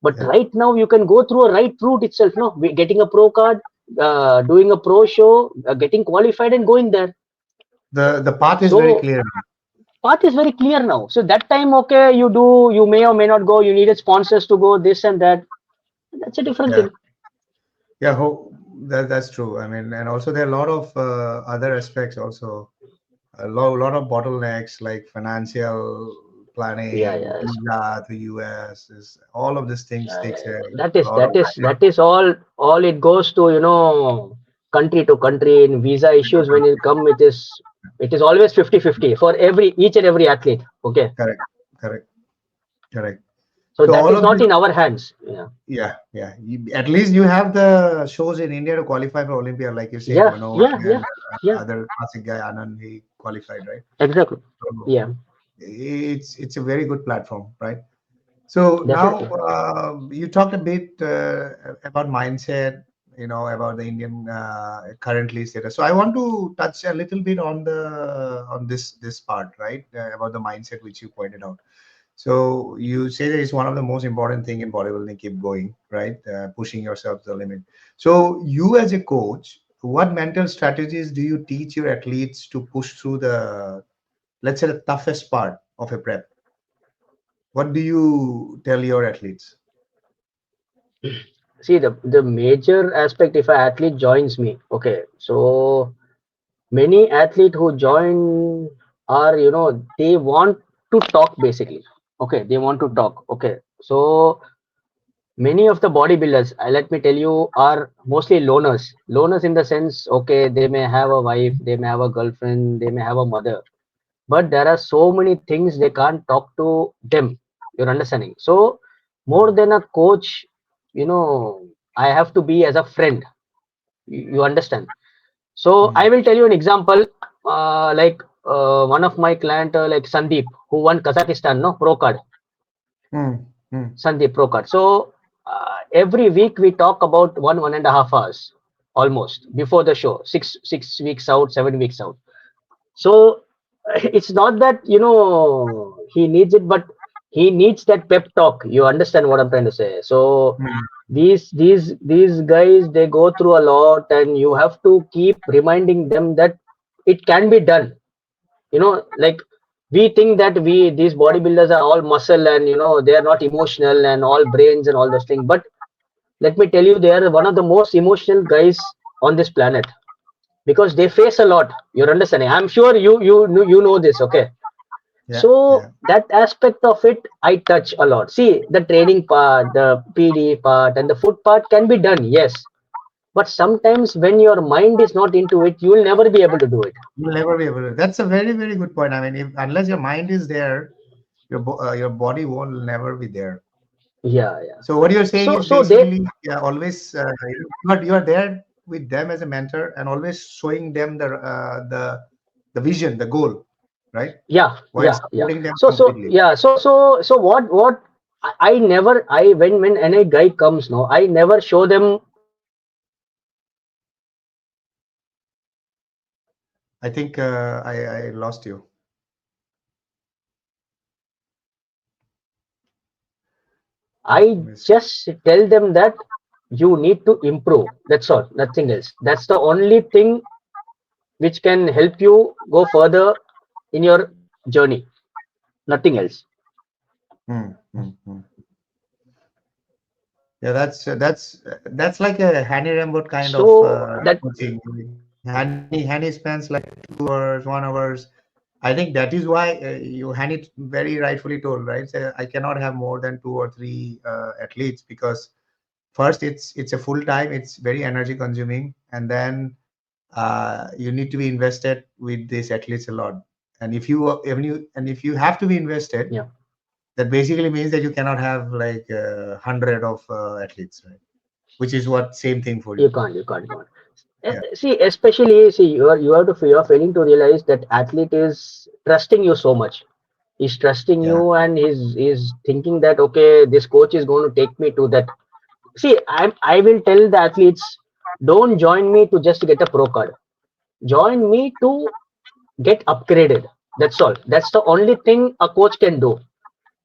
But Yeah. right now, you can go through a right route itself. No, getting a pro card, doing a pro show, getting qualified, and going there. The path is very So clear. path is very clear now. So that time, okay, you may or may not go. You needed sponsors to go, this and that. That's a different Yeah. thing. Yeah. That's true. I mean, and also there are a lot of other aspects also. A lot of bottlenecks like financial Yeah, planning, yes. visa to US, is all of these things takes Yeah. a lot of That is all it goes to, country to country in visa issues. When it come, it is always 50-50 for each and every athlete. Okay. correct, correct, correct. So So that all is of not this, in our hands. Yeah. yeah, yeah. At least you have the shows in India to qualify for Olympia, like you said, Yeah. Manoj Yeah. Yeah. and Yeah. other classic guy Anand, he qualified, right? Exactly. So Yeah. it's a very good platform, right? So now Definitely. you talked a bit about mindset, about the Indian currently status. So I want to touch a little bit on this part, right? About the mindset which you pointed out. So you say that it's one of the most important thing in bodybuilding. Keep going, right? Pushing yourself to the limit. So you as a coach, what mental strategies do you teach your athletes to push through let's say, the toughest part of a prep? What do you tell your athletes? See the major aspect if an athlete joins me. Okay. So many athlete who join are they want to talk basically. Okay. They want to talk. Okay. So many of the bodybuilders, let me tell you, are mostly loners. Loners in the sense, okay, they may have a wife, they may have a girlfriend, they may have a mother, but there are so many things they can't talk to them. You're understanding? So more Mm, than a coach, you know, I have to be as a friend. You understand? So I mm, will tell you an example. Like one of my client, like Sandeep, who won Kazakhstan, no pro card. mm, mm. Sandeep Pro Card. So every week we talk about 1.5 hours almost before the show, six weeks out, 7 weeks out. So it's not that he needs it, but he needs that pep talk. You understand what I'm trying to say? So Mm. These guys, they go through a lot, and you have to keep reminding them that it can be done. Like, we think that we these bodybuilders are all muscle, and they are not emotional and all brains and all those things. But let me tell you, they are one of the most emotional guys on this planet, because they face a lot. You're understanding? I'm sure you know this. Okay. Yeah, So yeah. that aspect of it, I touch a lot. See, the training part, the PD part, and the food part can be done, yes. But sometimes when your mind is not into it, you will never be able to do it. You'll never be able to. That's a very, very good point. I mean, if, unless your mind is there, your body will never be there. Yeah, yeah. So what you're saying So is so they basically, yeah, always you are there with them as a mentor and always showing them the vision, the goal, right? Yeah, While yeah, yeah. supporting them So completely. yeah, so what I never, I when any guy comes, no, I never show them I think I lost you. I Miss. just tell them that you need to improve. That's all, nothing else. That's the only thing which can help you go further in your journey. Nothing else. Hmm. Yeah, that's like a Hanny Rambot kind of So that coaching. Hanny spends like 2 hours, 1 hours. I think that is why you Hanny very rightfully told, right? So I cannot have more than two or three athletes because first it's a full time, it's very energy consuming, and then you need to be invested with these athletes a lot. And if you have to be invested, yeah, that basically means that you cannot have like 100 of athletes, right? Which is what same thing for you. you can't. Yeah, See, especially see, you are failing to realize that athlete is trusting you so much. He's trusting yeah, you, and he's thinking that, okay, this coach is going to take me to that. See, I will tell the athletes, don't join me to just get a pro card. Join me to get upgraded. That's all. That's the only thing a coach can do.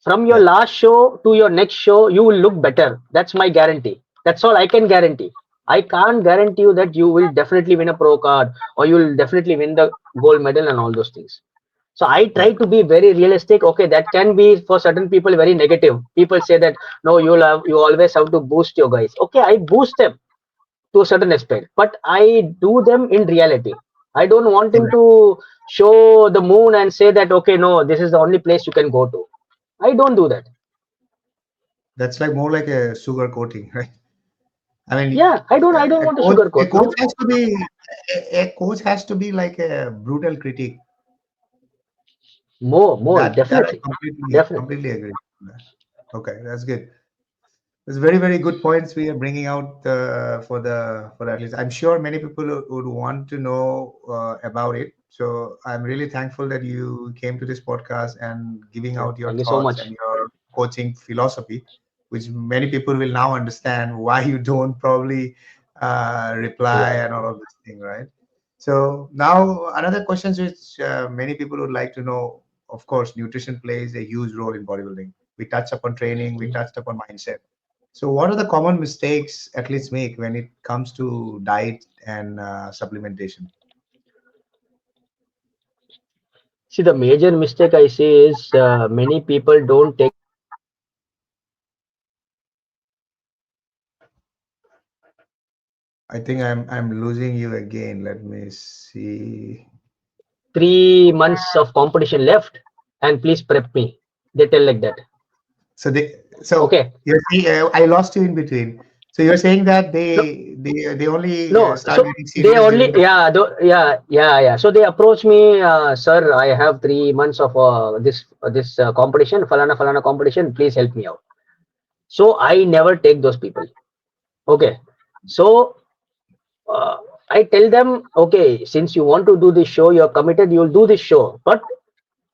From your yeah. last show to your next show, you will look better. That's my guarantee. That's all I can guarantee. I can't guarantee you that you will definitely win a pro card, or you will definitely win the gold medal and all those things. So I try Yeah. to be very realistic. Okay, that can be for certain people very negative. People say that, no, you always have to boost your guys. Okay, I boost them to a certain aspect, but I do them in reality. I don't want him Yeah. to show the moon and say that, okay, no, this is the only place you can go to. I don't do that. That's like more like a sugar coating, right? I mean, Yeah, I don't want to a sugarcoat. coach has to be a coach has to be like a brutal critic. More, That I definitely, definitely. completely agree. Okay, that's good. It's very, very good points we are bringing out for the athletes. I'm sure many people would want to know about it. So I'm really thankful that you came to this podcast and giving Yeah, out your thank you so thoughts much. and your coaching philosophy, which many people will now understand why you don't probably reply Yeah, and all of this thing, right? So now another questions which many people would like to know. Of course, nutrition plays a huge role in bodybuilding. We touched upon training, we yeah. touched upon mindset. So, what are the common mistakes athletes make when it comes to diet and supplementation? See, the major mistake I see is many people don't take I think I'm losing you again. Let me see. 3 months of competition left, and please prep me. They tell like that. So so Okay. you're saying, I lost you in between. So you're saying that No, they only no. start So getting they serious only, during the. yeah. So they approach me, sir. I have 3 months of this competition, falana competition. Please help me out. So I never take those people. Okay. So uh, I tell them, okay, since you want to do this show, you're committed, you'll do this show, but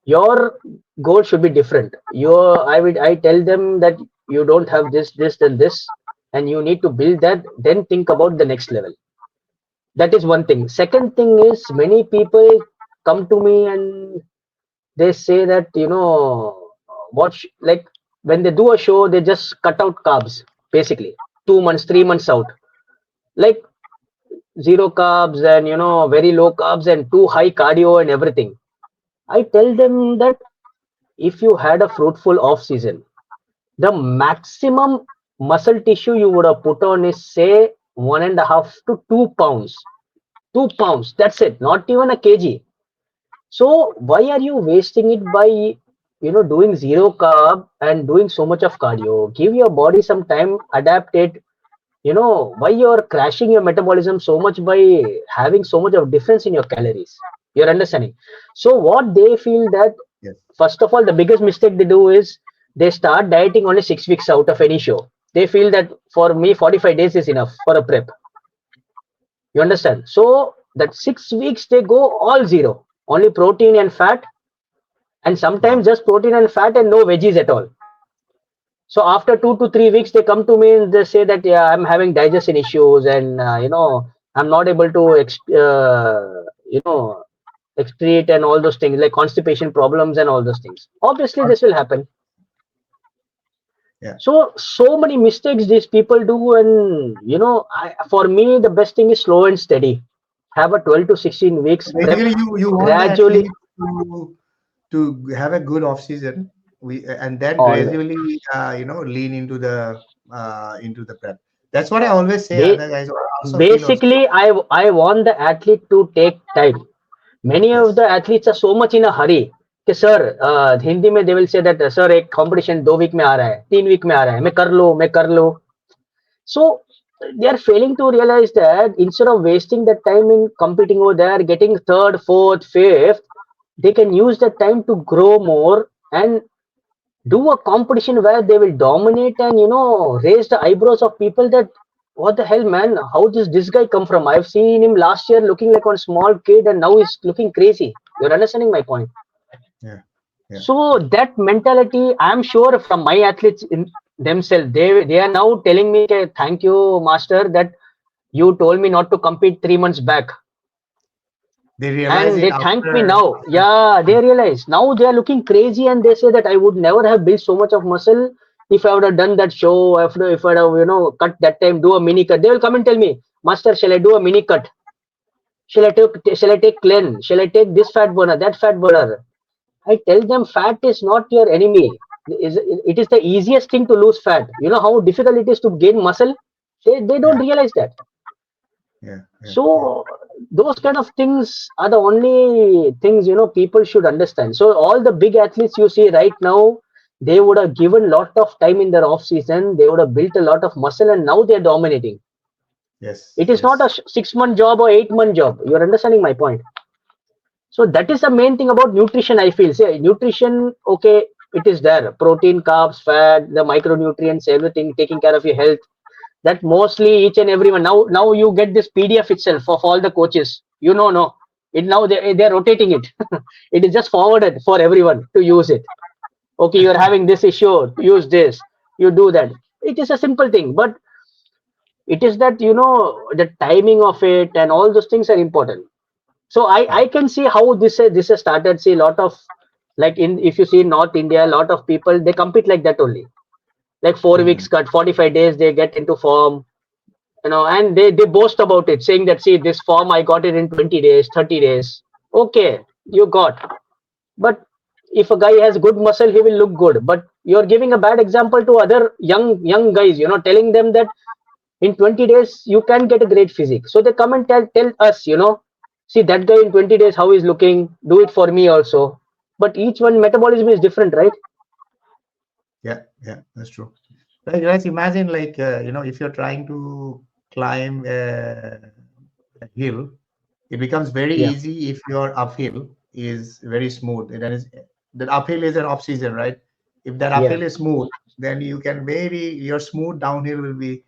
your goal should be different. I tell them that you don't have this, and this, and you need to build that. Then think about the next level. That is one thing. Second thing is, many people come to me and they say that, like when they do a show, they just cut out carbs, basically. 2 months, 3 months out, like zero carbs and very low carbs and too high cardio and everything. I tell them that if you had a fruitful off season, the maximum muscle tissue you would have put on is say 1.5 to 2 pounds. 2 pounds, that's it, not even a kg. So why are you wasting it by doing zero carb and doing so much of cardio? Give your body some time, adapt it. Why you're crashing your metabolism so much by having so much of difference in your calories? You're understanding? So what they feel that, Yes. first of all, the biggest mistake they do is they start dieting only 6 weeks out of any show. They feel that for me 45 days is enough for a prep. You understand? So that 6 weeks they go all zero, only protein and fat, and Wow. sometimes just protein and fat and no veggies at all. So after 2 to 3 weeks, they come to me and they say that, yeah, I'm having digestion issues and I'm not able to excrete and all those things like constipation problems and all those things. Obviously, this will happen. Yeah. So many mistakes these people do, and for me, the best thing is slow and steady. Have a 12 to 16 weeks prep Basically, you want the gradually. athlete to have a good off season, and then All gradually lean into the prep. That's what I always say. ba- Other guys also feel also. basically, I want the athlete to take time. Many of Yes. the athletes are so much in a hurry कि sir Hindi में they will say that sir एक competition 2 week में आ रहा है 3 week में आ रहा है मैं कर लूँ. So they are failing to realize that instead of wasting that time in competing over there, getting third, fourth, fifth, they can use that time to grow more and do a competition where they will dominate and raise the eyebrows of people that what the hell, man, how does this guy come from? I've seen him last year looking like one small kid and now he's looking crazy. You're understanding my point? Yeah. Yeah. So that mentality, I'm sure from my athletes in themselves, they are now telling me, "Okay, thank you, master, that you told me not to compete 3 months back." They realize And it they thank me after. now. Yeah, they realize now they are looking crazy and they say that I would never have built so much of muscle if I would have done that show, if I would have, cut that time, do a mini cut. They will come and tell me, Master, shall I do a mini cut? Shall I take clean? Shall I take this fat burner, that fat burner? I tell them fat is not your enemy. It is the easiest thing to lose fat. You know how difficult it is to gain muscle? They don't Yeah. realize that. Yeah. Yeah. Yeah. So those kind of things are the only things people should understand. So all the big athletes you see right now, they would have given lot of time in their off season. They would have built a lot of muscle, and now they're dominating. Yes. It is not a Yes. 6 month job or 8 month job. You're understanding my point. So that is the main thing about nutrition. I feel, say nutrition, okay, it is there: protein, carbs, fat, the micronutrients, everything, taking care of your health. That mostly each and everyone now you get this PDF itself of all the coaches. No, it now they're rotating it. It is just forwarded for everyone to use it. Okay, you're having this issue, use this, you do that. It is a simple thing, but it is that the timing of it and all those things are important. So Yeah. I can see how this has started. See, a lot of, like, in if you see in North India, a lot of people they compete like that only, like 4 weeks Mm. cut, 45 days they get into form, and they boast about it, saying that, see, this form I got it in 20 days, 30 days. Okay, you got, but if a guy has good muscle, he will look good. But you're giving a bad example to other young guys, telling them that in 20 days you can get a great physique. So they come and tell us, see that guy in 20 days how he's looking, do it for me also. But each one metabolism is different, right? Yeah. Yeah. That's true. Like, let's imagine, like, if you're trying to climb a hill, it becomes very Yeah. easy if your uphill is very smooth. And that is, the uphill is an off season, right? If that Yeah, uphill is smooth, then you can very your smooth downhill will be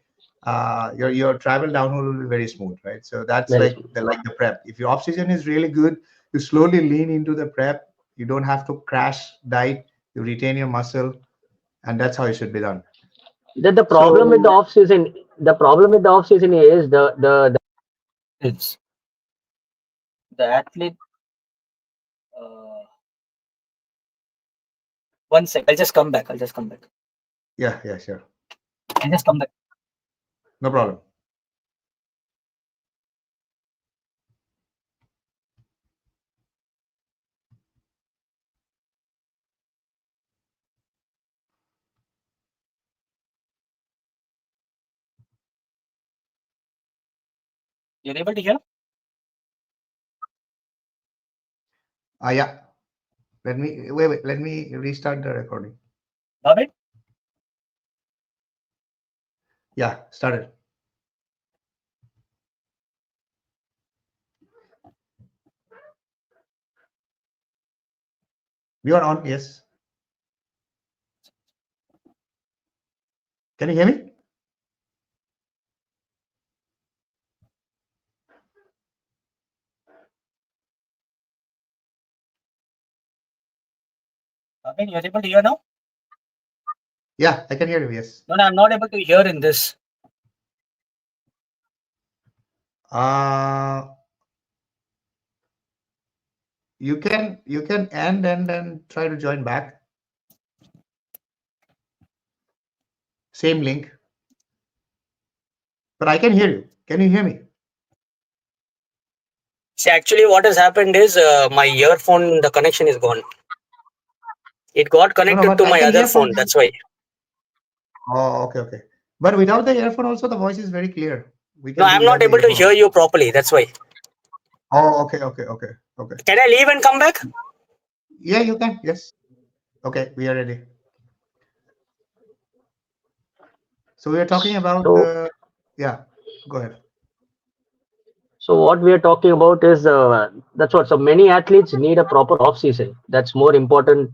your travel downhill will be very smooth, right? So that's very like smooth. the prep. If your off season is really good, you slowly lean into the prep. You don't have to crash diet. You retain your muscle, and that's how it should be done. The problem with the So off season, is it's the athlete. Uh, 1 sec. I'll just come back. yeah, yeah, sure. I'll just come back. No problem. You're able to hear? Yeah. Wait. Let me restart the recording. Bhaben? Yeah, started. You are on. Yes. Can you hear me? Bhaben, you're able to hear now? Yeah, I can hear you. Yes. No, no, I'm not able to hear in this. Uh, you can end and then try to join back. Same link. But I can hear you. Can you hear me? See, actually, what has happened is my earphone, the connection is gone. It got No, no, connected but to I my can other hear from phone. you. That's why. Oh, okay, okay. But without the earphone, also the voice is very clear. We No, can do I'm without not the able to earphone hear also. you properly. That's why. Oh, okay, okay, okay, okay. Can I leave and come back? Yeah, you can. Yes. Okay, we are ready. So we are talking about So, yeah. Go ahead. so what we are talking about is that's what. So many athletes need a proper off season. That's more important.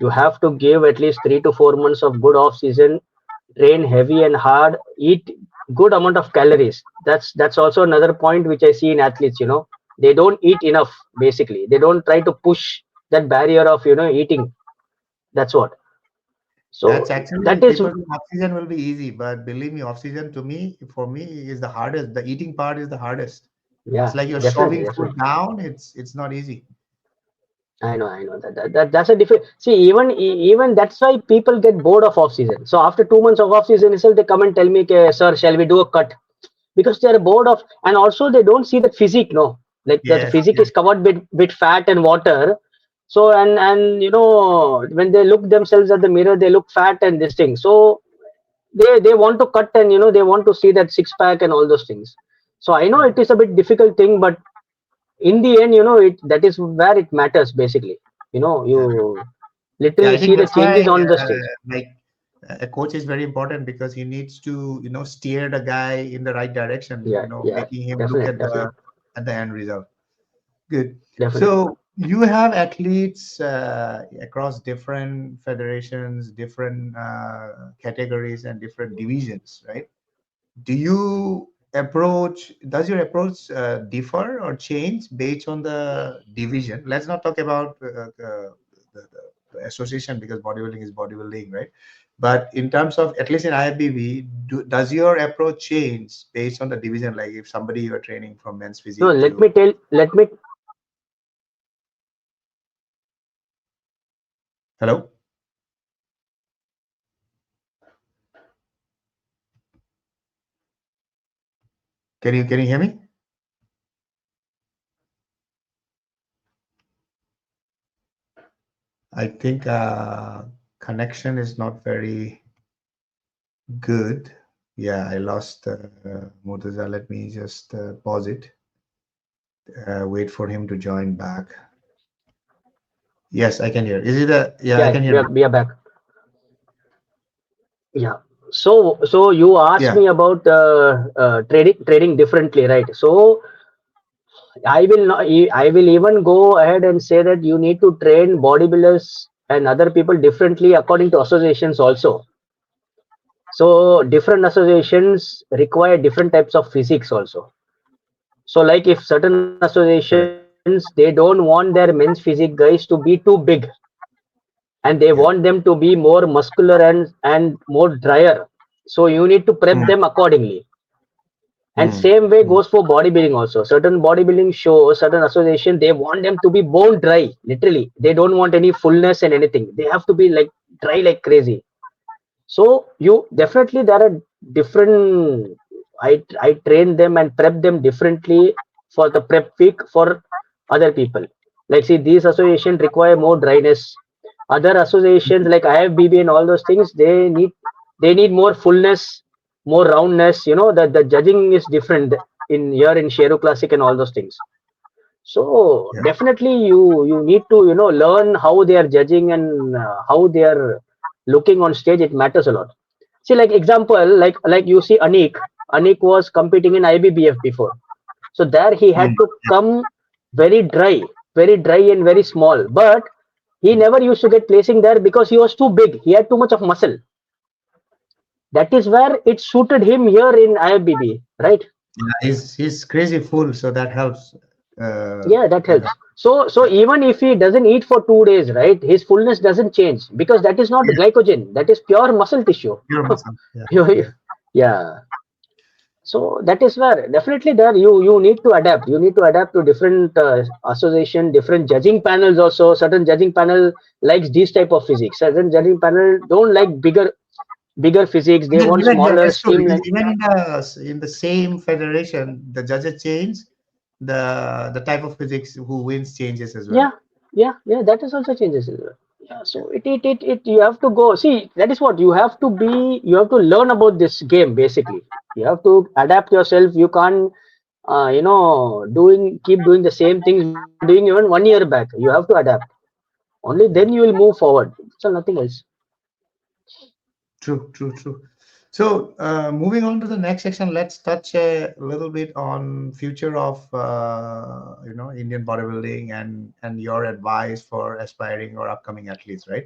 You have to give at least 3 to 4 months of good off season. Train heavy and hard. Eat good amount of calories. That's also another point which I see in athletes. They don't eat enough. Basically, they don't try to push that barrier of eating. That's what. That's So actually that is people think oxygen will be easy, but believe me, oxygen to me, for me, is the hardest. The eating part is the hardest. It's yeah, like you're definitely, shoving food definitely. down. It's not easy. I know that's a different. See, even that's why people get bored of off season. So after 2 months of off season itself, they come and tell me, okay, "Sir, shall we do a cut?" Because they are bored of, and also they don't see that physique. No, like the Yes, physique yes, is covered with fat and water. So and when they look themselves at the mirror, they look fat and this thing. So they want to cut and they want to see that six pack and all those things. So I know it correct. is a bit difficult thing, but in the end, it that is where it matters basically. Yeah, You yeah. literally I see think the that's why changes on the stage. like a coach is very important because he needs to steer the guy in the right direction. Yeah, yeah, Making him look definitely, at the definitely, end result. Good. definitely. So you have athletes across different federations, different categories, and different divisions, right? Does your approach differ or change based on the division? Let's not talk about the association because bodybuilding is bodybuilding, right? But in terms of, at least in IFBB, does your approach change based on the division? Like if somebody you're training from men's No, physique to, let me hello, can you hear me? I think connection is not very good. Yeah, I lost Murtuza. Let me just pause it. Wait for him to join back. Yes, I can hear. Is it a? Yeah, I yeah, can hear we are, now. we are back. Yeah. So you asked Yeah, me about trading differently, right? So I will not. I will even go ahead and say that you need to train bodybuilders and other people differently according to associations also. So different associations require different types of physiques also. So like if certain associations correct. they don't want their men's physique guys to be too big, and they Yeah. want them to be more muscular and more drier. So you need to prep Mm, them accordingly. And mm, same way mm. goes for bodybuilding also. Certain bodybuilding shows, certain association, they want them to be bone dry. Literally, they don't want any fullness and anything. They have to be like dry like crazy. So you definitely there are different. I train them and prep them differently for the prep week for other people. Like see, these associations require more dryness. Other associations like IFBB and all those things, they need more fullness, more roundness. You know that the judging is different in here in Shero Classic and all those things. So Yeah. definitely you need to learn how they are judging and how they are looking on stage. It matters a lot. See, like example, like you see Anik was competing in IBBF before. So there he Mm. had to come very dry and very small. But he never used to get placing there because he was too big. He had too much of muscle. That is where it suited him here in IFBB, right? Yeah, he's crazy full, so that helps. Yeah, that In that, helps. So yeah, even if he doesn't eat for 2 days, right, his fullness doesn't change because that is not yeah, glycogen. That is pure muscle tissue. pure muscle. Yeah, You- yeah, yeah. So that is where definitely there you need to adapt. You need to adapt to different association, different judging panels also. Certain judging panel likes these type of physics. Certain judging panel don't like bigger physics. They want even yeah, smaller, that's true. Because streamlined. even in the same federation, the judges change, the type of physics who wins changes as well. Yeah, yeah. That is also changes. Yeah, so it you have to go. See, that is what you have to be. You have to learn about this game basically. You have to adapt yourself. You can't, keep doing the same things you were doing even 1 year back. You have to adapt. Only then Yeah. you will move forward. So nothing else. True, true, true. So, moving on to the next section, let's touch a little bit on future of Indian bodybuilding and your advice for aspiring or upcoming athletes, right?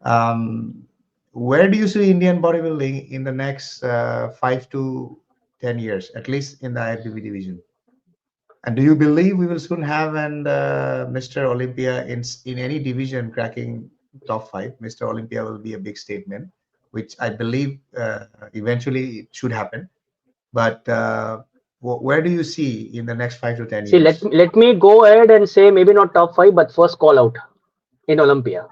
Um, where do you see Indian bodybuilding in the next 5 to 10 years, at least in the IFBB division? And do you believe we will soon have an Mr. Olympia in any division cracking top five? Mr. Olympia will be a big statement, which I believe eventually it should happen. But where do you see in the next 5 to 10 See, let years? let me go ahead and say maybe not top five, but first call out in Olympia.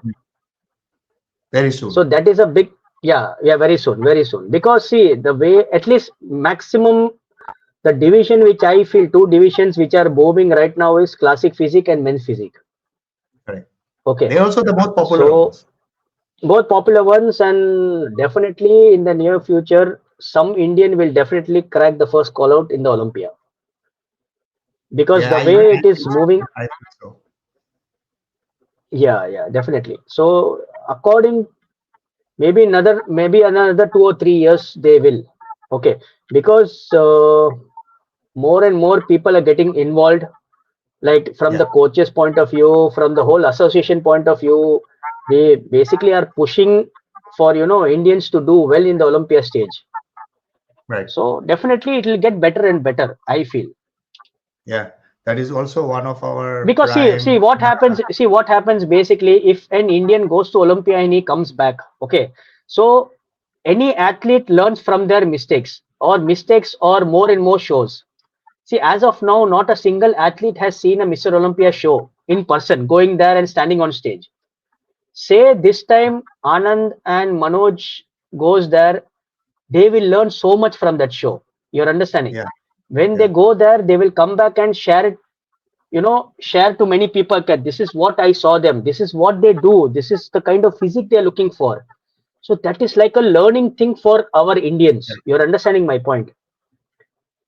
Very So soon. that is a big, yeah, very soon, very soon. Because see, the way at least maximum the division which I feel two divisions which are booming right now is classic physique and men's physique. Correct. Okay, They're also the most popular so ones. both popular ones, and definitely in the near future, some Indian will definitely crack the first call out in the Olympia because Yeah, the I even way it is think moving, I think so. yeah, definitely. So according maybe another 2 or 3 years they will. Okay, because more and more people are getting involved like from Yeah, the coaches point of view, from the whole association point of view, they basically are pushing for Indians to do well in the Olympia stage. right. So definitely it will get better and better, I feel. Yeah, that is also one of our Because see prime. what happens basically if an Indian goes to Olympia and he comes back. Okay, so any athlete learns from their mistakes or more and more shows. See, as of now, not a single athlete has seen a Mr. Olympia show in person, going there and standing on stage. Say this time Anand and Manoj goes there, they will learn so much from that show. You're understanding? Yeah, When they yeah, go there, they will come back and share to many people that this is what I saw them, this is what they do, this is the kind of physique they're looking for. So that is like a learning thing for our yeah. Indians. You're understanding my point.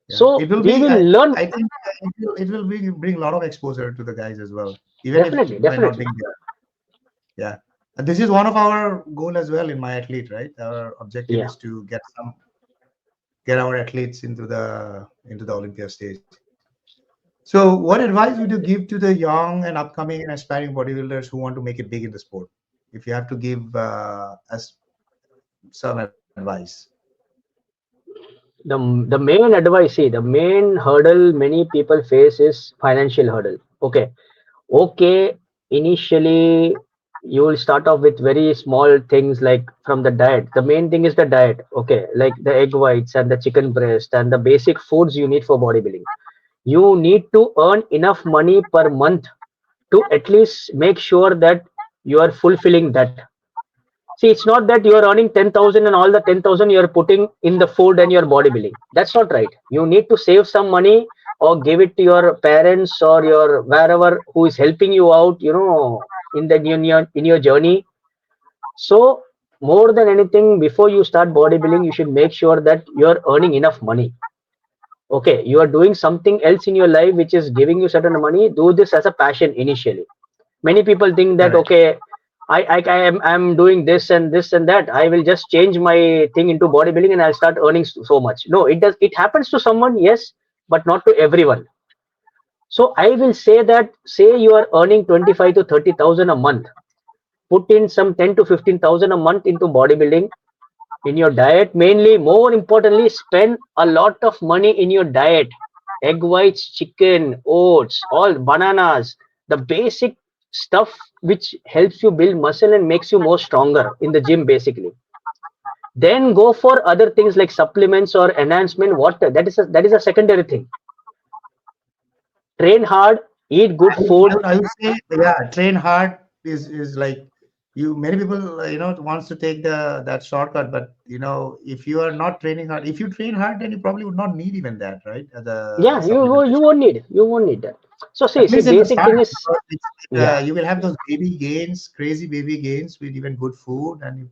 Yeah, So it will we be. will learn. I think it will bring a lot of exposure to the guys as well, even if Definitely, it might not be definitely. there. Yeah, and this is one of our goal as well in my athlete, right? Our objective Yeah. is to get our athletes into the Olympia stage. So, what advice would you give to the young and upcoming and aspiring bodybuilders who want to make it big in the sport? If you have to give us some advice. The main advice, see, the main hurdle many people face is financial hurdle. Okay, initially you will start off with very small things like from the diet. The main thing is the diet. Okay, like the egg whites and the chicken breast and the basic foods you need for bodybuilding. You need to earn enough money per month to at least make sure that you are fulfilling that. See, it's not that you are earning 10,000 and all the 10,000 you are putting in the food and your bodybuilding. That's not right. You need to save some money or give it to your parents or your wherever who is helping you out, in the in your journey. So more than anything, before you start bodybuilding, you should make sure that you're earning enough money. Okay, you are doing something else in your life which is giving you certain money. Do this as a passion initially. Many people think that, Correct. okay, I'm doing this and this and that. I will just change my thing into bodybuilding and I'll start earning so much. No, it does. It happens to someone, yes, but not to everyone. So I will say that, say you are earning 25 to 30,000 a month. Put in some 10 to 15,000 a month into bodybuilding in your diet. Mainly, more importantly, spend a lot of money in your diet. Egg whites, chicken, oats, all bananas, the basic stuff which helps you build muscle and makes you more stronger in the gym basically. Then go for other things like supplements or enhancement. What that is a secondary thing. Train hard, eat good food. I would say, yeah, train hard is like you. Many people, wants to take that shortcut, but if you are not training hard, if you train hard, then you probably would not need even that, right? The Yeah, you supplementation. won't need that. So At see, least in the basic start, thing is, because it's yeah, you will have those baby gains, crazy baby gains with even good food and you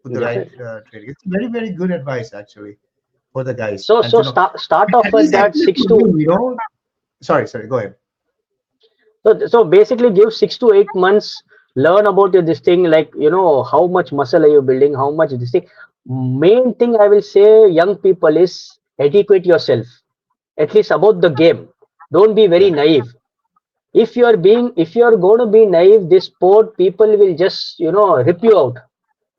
put the right definitely. training. It's very, very good advice actually for the guys So and to know. start off with At that least six for to you. Sorry, go ahead. so basically give 6 to 8 months, learn about this thing, like how much muscle are you building, how much this thing. Main thing I will say, young people, is educate yourself at least about the game. Don't be very Yeah. naive. If you are going to be naive, this sport people will just rip you out.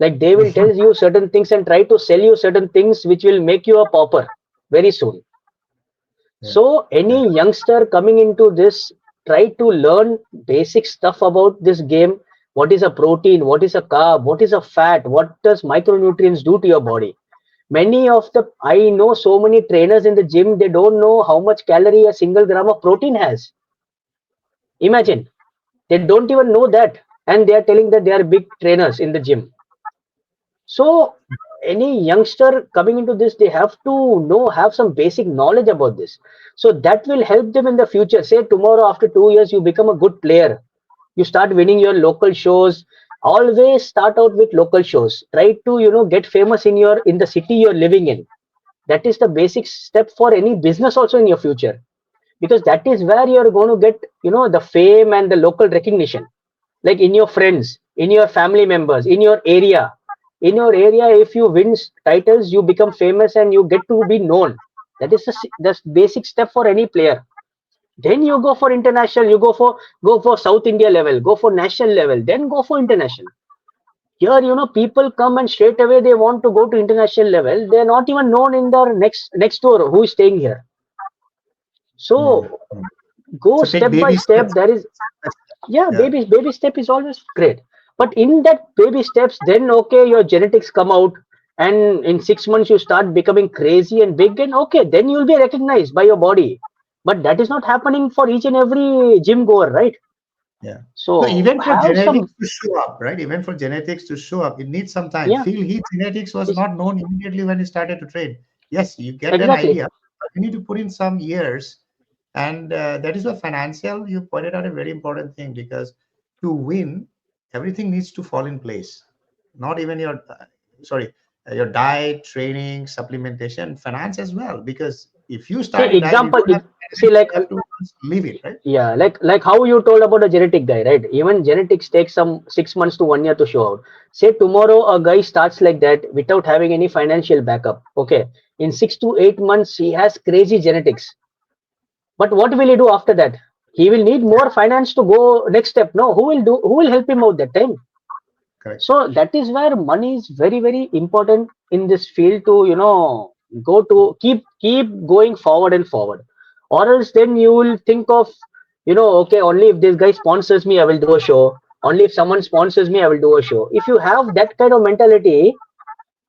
Like they will tell you certain things and try to sell you certain things which will make you a pauper very soon. Yeah. So Yeah. any youngster coming into this, try to learn basic stuff about this game. What is a protein? What is a carb? What is a fat? What does micronutrients do to your body? Many of the I know so many trainers in the gym, they don't know how much calorie a single gram of protein has. Imagine, they don't even know that, and they are telling that they are big trainers in the gym. So any youngster coming into this, they have to have some basic knowledge about this. So that will help them in the future. Say tomorrow, after 2 years, you become a good player. You start winning your local shows. Always start out with local shows. Try to, get famous in the city you're living in. That is the basic step for any business also in your future. Because that is where you're going to get, the fame and the local recognition, like in your friends, in your family members, in your area. If you win titles, you become famous and you get to be known. That is the basic step for any player. Then you go for international, you go for South India level, go for national level, then go for international. Here, people come and straight away they want to go to international level. They're not even known in their next door who is staying here. Mm, So mm. go So take step by baby step. steps. There is, yeah, Yeah. baby step is always great. But in that baby steps, then okay, your genetics come out, and in 6 months you start becoming crazy and big, and okay, then you'll be recognized by your body. But that is not happening for each and every gym goer, right? Yeah. No, So even for have genetics some, to show up, right? Even for genetics to show up, it needs some time. yeah, Phil Heath genetics was it's, not known immediately when he started to train. Yes, you get an exactly. idea, but you need to put in some years. And that is why financial, you pointed out a very important thing because to win, everything needs to fall in place. Not even sorry, your diet, training, supplementation, finance as well. Because if you See start a diet, you example, don't have see finance, like, you have to leave it, right? yeah, like how you told about a genetic guy, right? Even genetics takes some 6 months to 1 year to show out. Say tomorrow a guy starts like that without having any financial backup. Okay, in 6 to 8 months he has crazy genetics. But what will he do after that? He will need more finance to go next step. No, who will do? Who will help him out that time? Correct. So that is where money is very, very important in this field to go to keep going forward and forward. Or else then you will think of, okay, only if this guy sponsors me I will do a show. Only if someone sponsors me I will do a show. If you have that kind of mentality,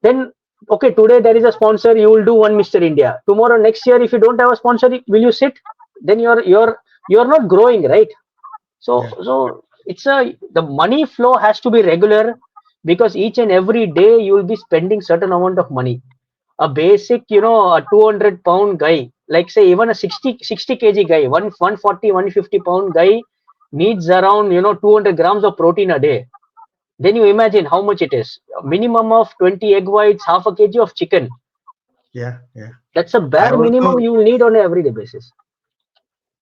then okay, today there is a sponsor, you will do one Mr. India. Tomorrow, next year, if you don't have a sponsor, will you sit? Then you're not growing, right? So Yeah. it's the money flow has to be regular. because each and every day you will be spending certain amount of money. A basic, a 200-pound guy, like say even a 60 kg guy, 140, 150-pound guy needs around 200 grams of protein a day. Then you imagine how much it is. A minimum of 20 egg whites, half a kg of chicken. Yeah, yeah. That's a I bare minimum also you will need on an everyday basis.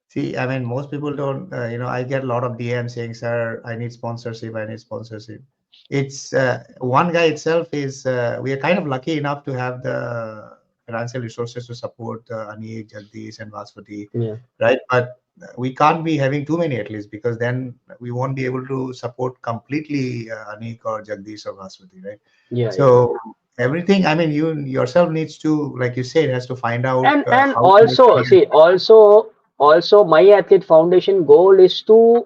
see, I mean, most people don't, I get a lot of DMs saying, sir, I need sponsorship, I need sponsorship. It's one guy itself is, we are kind of lucky enough to have the financial resources to support Anik, Jagdish, and Vaswati, Yeah, right? But we can't be having too many at least, because then we won't be able to support completely Anik or Jagdish or Vaswati, right? yeah, yeah. So everything, I mean, you yourself needs to, like you said, has to find out And how to make also, money. see, also my athlete foundation goal is to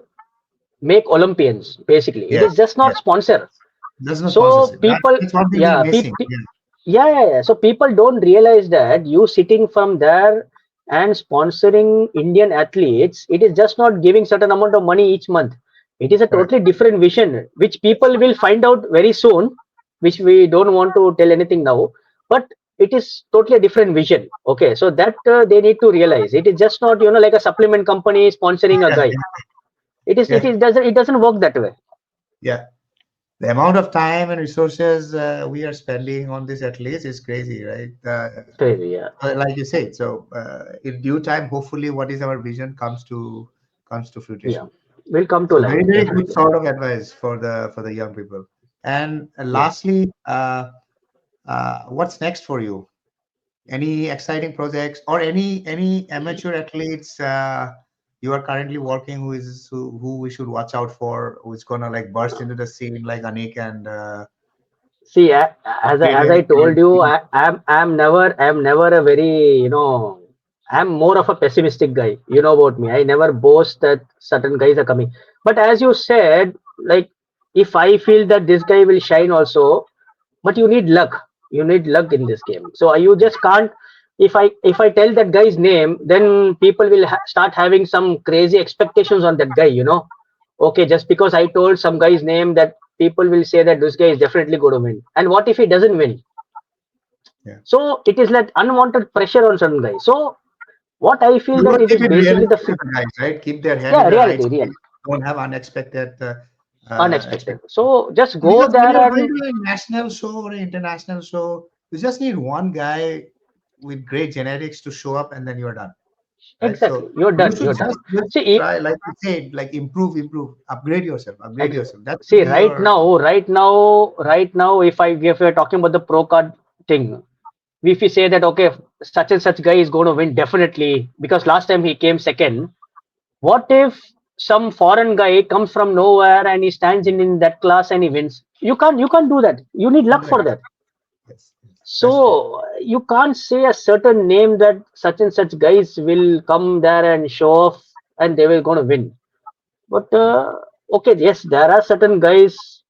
make Olympians. Basically, it Yes, is just yes. not sponsor. There's no So sponsorship. people, That's one thing we're yeah, missing. Yeah, yeah, yeah, yeah. So people don't realize that you sitting from there and sponsoring Indian athletes, it is just not giving certain amount of money each month. It is a correct. totally different vision, which people will find out very soon, which we don't want to tell anything now. But it is totally a different vision. Okay, so that they need to realize it is just not like a supplement company sponsoring a Yeah, guy. yeah, It doesn't work that way. yeah. The amount of time and resources we are spending on this at least is crazy, right? Crazy, yeah, Like you said. So in due time, hopefully, what is our vision comes to yeah. fruition. Will come to So very life very good definitely. sort of advice for the young people. And Yeah. lastly, what's next for you? Any exciting projects or any amateur athletes you are currently working who we should watch out for, who's gonna like burst into the scene like Anik and See, upgrade as their I told you, game? I'm never a very I'm more of a pessimistic guy. You know about me. I never boast that certain guys are coming. But as you said, like if I feel that this guy will shine also, but you need luck. You need luck in this game. So you just can't. If I tell that guy's name, then people will start having some crazy expectations on that guy. Okay, just because I told some guy's name, that people will say that this guy is definitely going to win. And what if he doesn't win? Yeah, So it is like unwanted pressure on some guy. So what I feel you that gotta it keep is it basically realistic to the guys, right? Keep their head in yeah, the right reality, real, space. Don't have unexpected unexpected. expectations. So just go Because when there you're going and to a national show or an international show, you just need one guy with great genetics to show up, and then you're done, right? exactly, So you're you done. should You're done. just See, try, like you said, like improve, upgrade Ex- yourself. That should See, be your right now, if we're talking about the pro card thing, if we say that okay, such and such guy is going to win definitely because last time he came second. What if some foreign guy comes from nowhere and he stands in that class and he wins? You can't do that. You need luck for that. yes, yes, that's true. So you can't say a certain name that such and such guys will come there and show off and they will going to win. But okay, yes, there are certain guys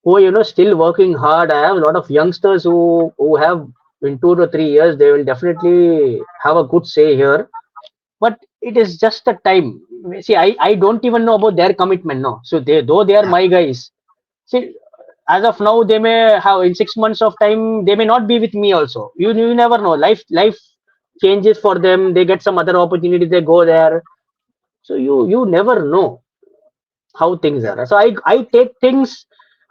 who are still working hard. I have a lot of youngsters who have in 2 to 3 years they will definitely have a good say here. But it is just the time. See, I don't even know about their commitment. No, so they are Yeah, my guys. See, as of now, they may have in 6 months of time they may not be with me also. You never know. Life changes for them. They get some other opportunity. They go there. So you never know how things yeah, are. So I take things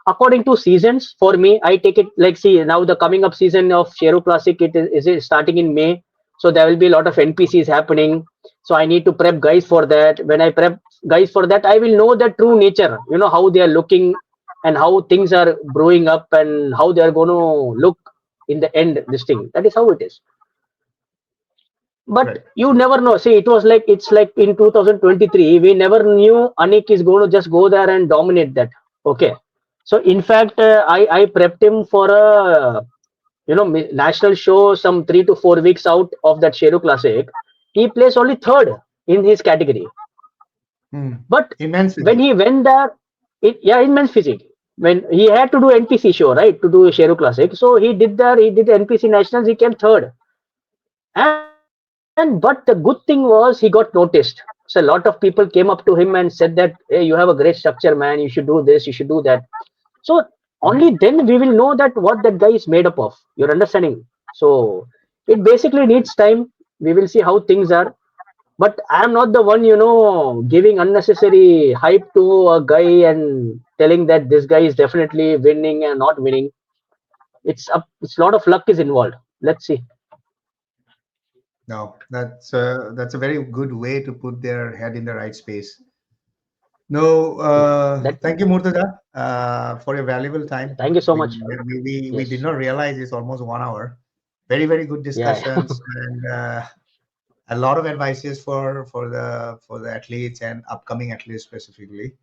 according to seasons. For me, I take it like see now the coming up season of Sheru Classic. It is starting in May, so there will be a lot of NPCs happening. So I need to prep guys for that. When I prep guys for that, I will know the true nature. How they are looking and how things are brewing up and how they are going to look in the end. This thing that is how it is. But right. you never know. See, it's like in 2023, we never knew Anik is going to just go there and dominate that. Okay. So in fact, I prepped him for a national show some 3 to 4 weeks out of that Sheru Classic. He placed only third in his category. Hmm. But Immense when physique. he went there, yeah, in men's physique. When he had to do NPC show, right, to do Sheru Classic, so he did there. He did NPC nationals. He came third. And but the good thing was he got noticed. So a lot of people came up to him and said that, hey, you have a great structure, man. You should do this. You should do that. So only then we will know that what that guy is made up of. You're understanding? So it basically needs time. We will see how things are. But I'm not the one, giving unnecessary hype to a guy and telling that this guy is definitely winning and not winning. It's a lot of luck is involved. Let's see. No, that's a very good way to put their head in the right space. No, That. thank you, Murtuza, for your valuable time. Thank you so We, much. we did Yes. not realize it's almost 1 hour. Very, very good Yeah. discussions and a lot of advices for the athletes and upcoming athletes specifically.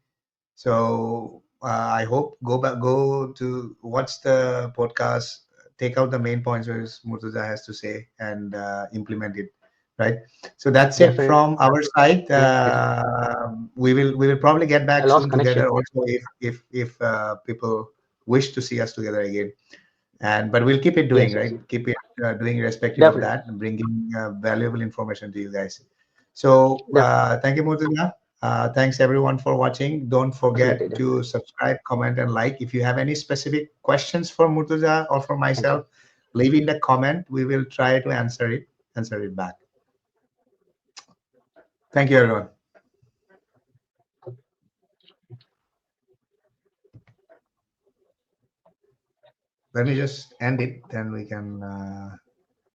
So I hope go to watch the podcast, take out the main points which Murtuza has to say, and implement it. Right. So that's it Definitely. from our side. Definitely. We will probably get I back lost soon connection. together. Also, if people wish to see us together again, and but we'll keep it doing Yes. Yes. right. Keep it doing irrespective of Definitely. that, and bringing valuable information to you guys. So thank you, Murtuza. Thanks everyone for watching. Don't Definitely. forget Definitely. to subscribe, comment, and like. If you have any specific questions for Murtuza or for Thank you. myself, leave in the comment. We will try to answer it back. Thank you, everyone. Let me just end it, then we can.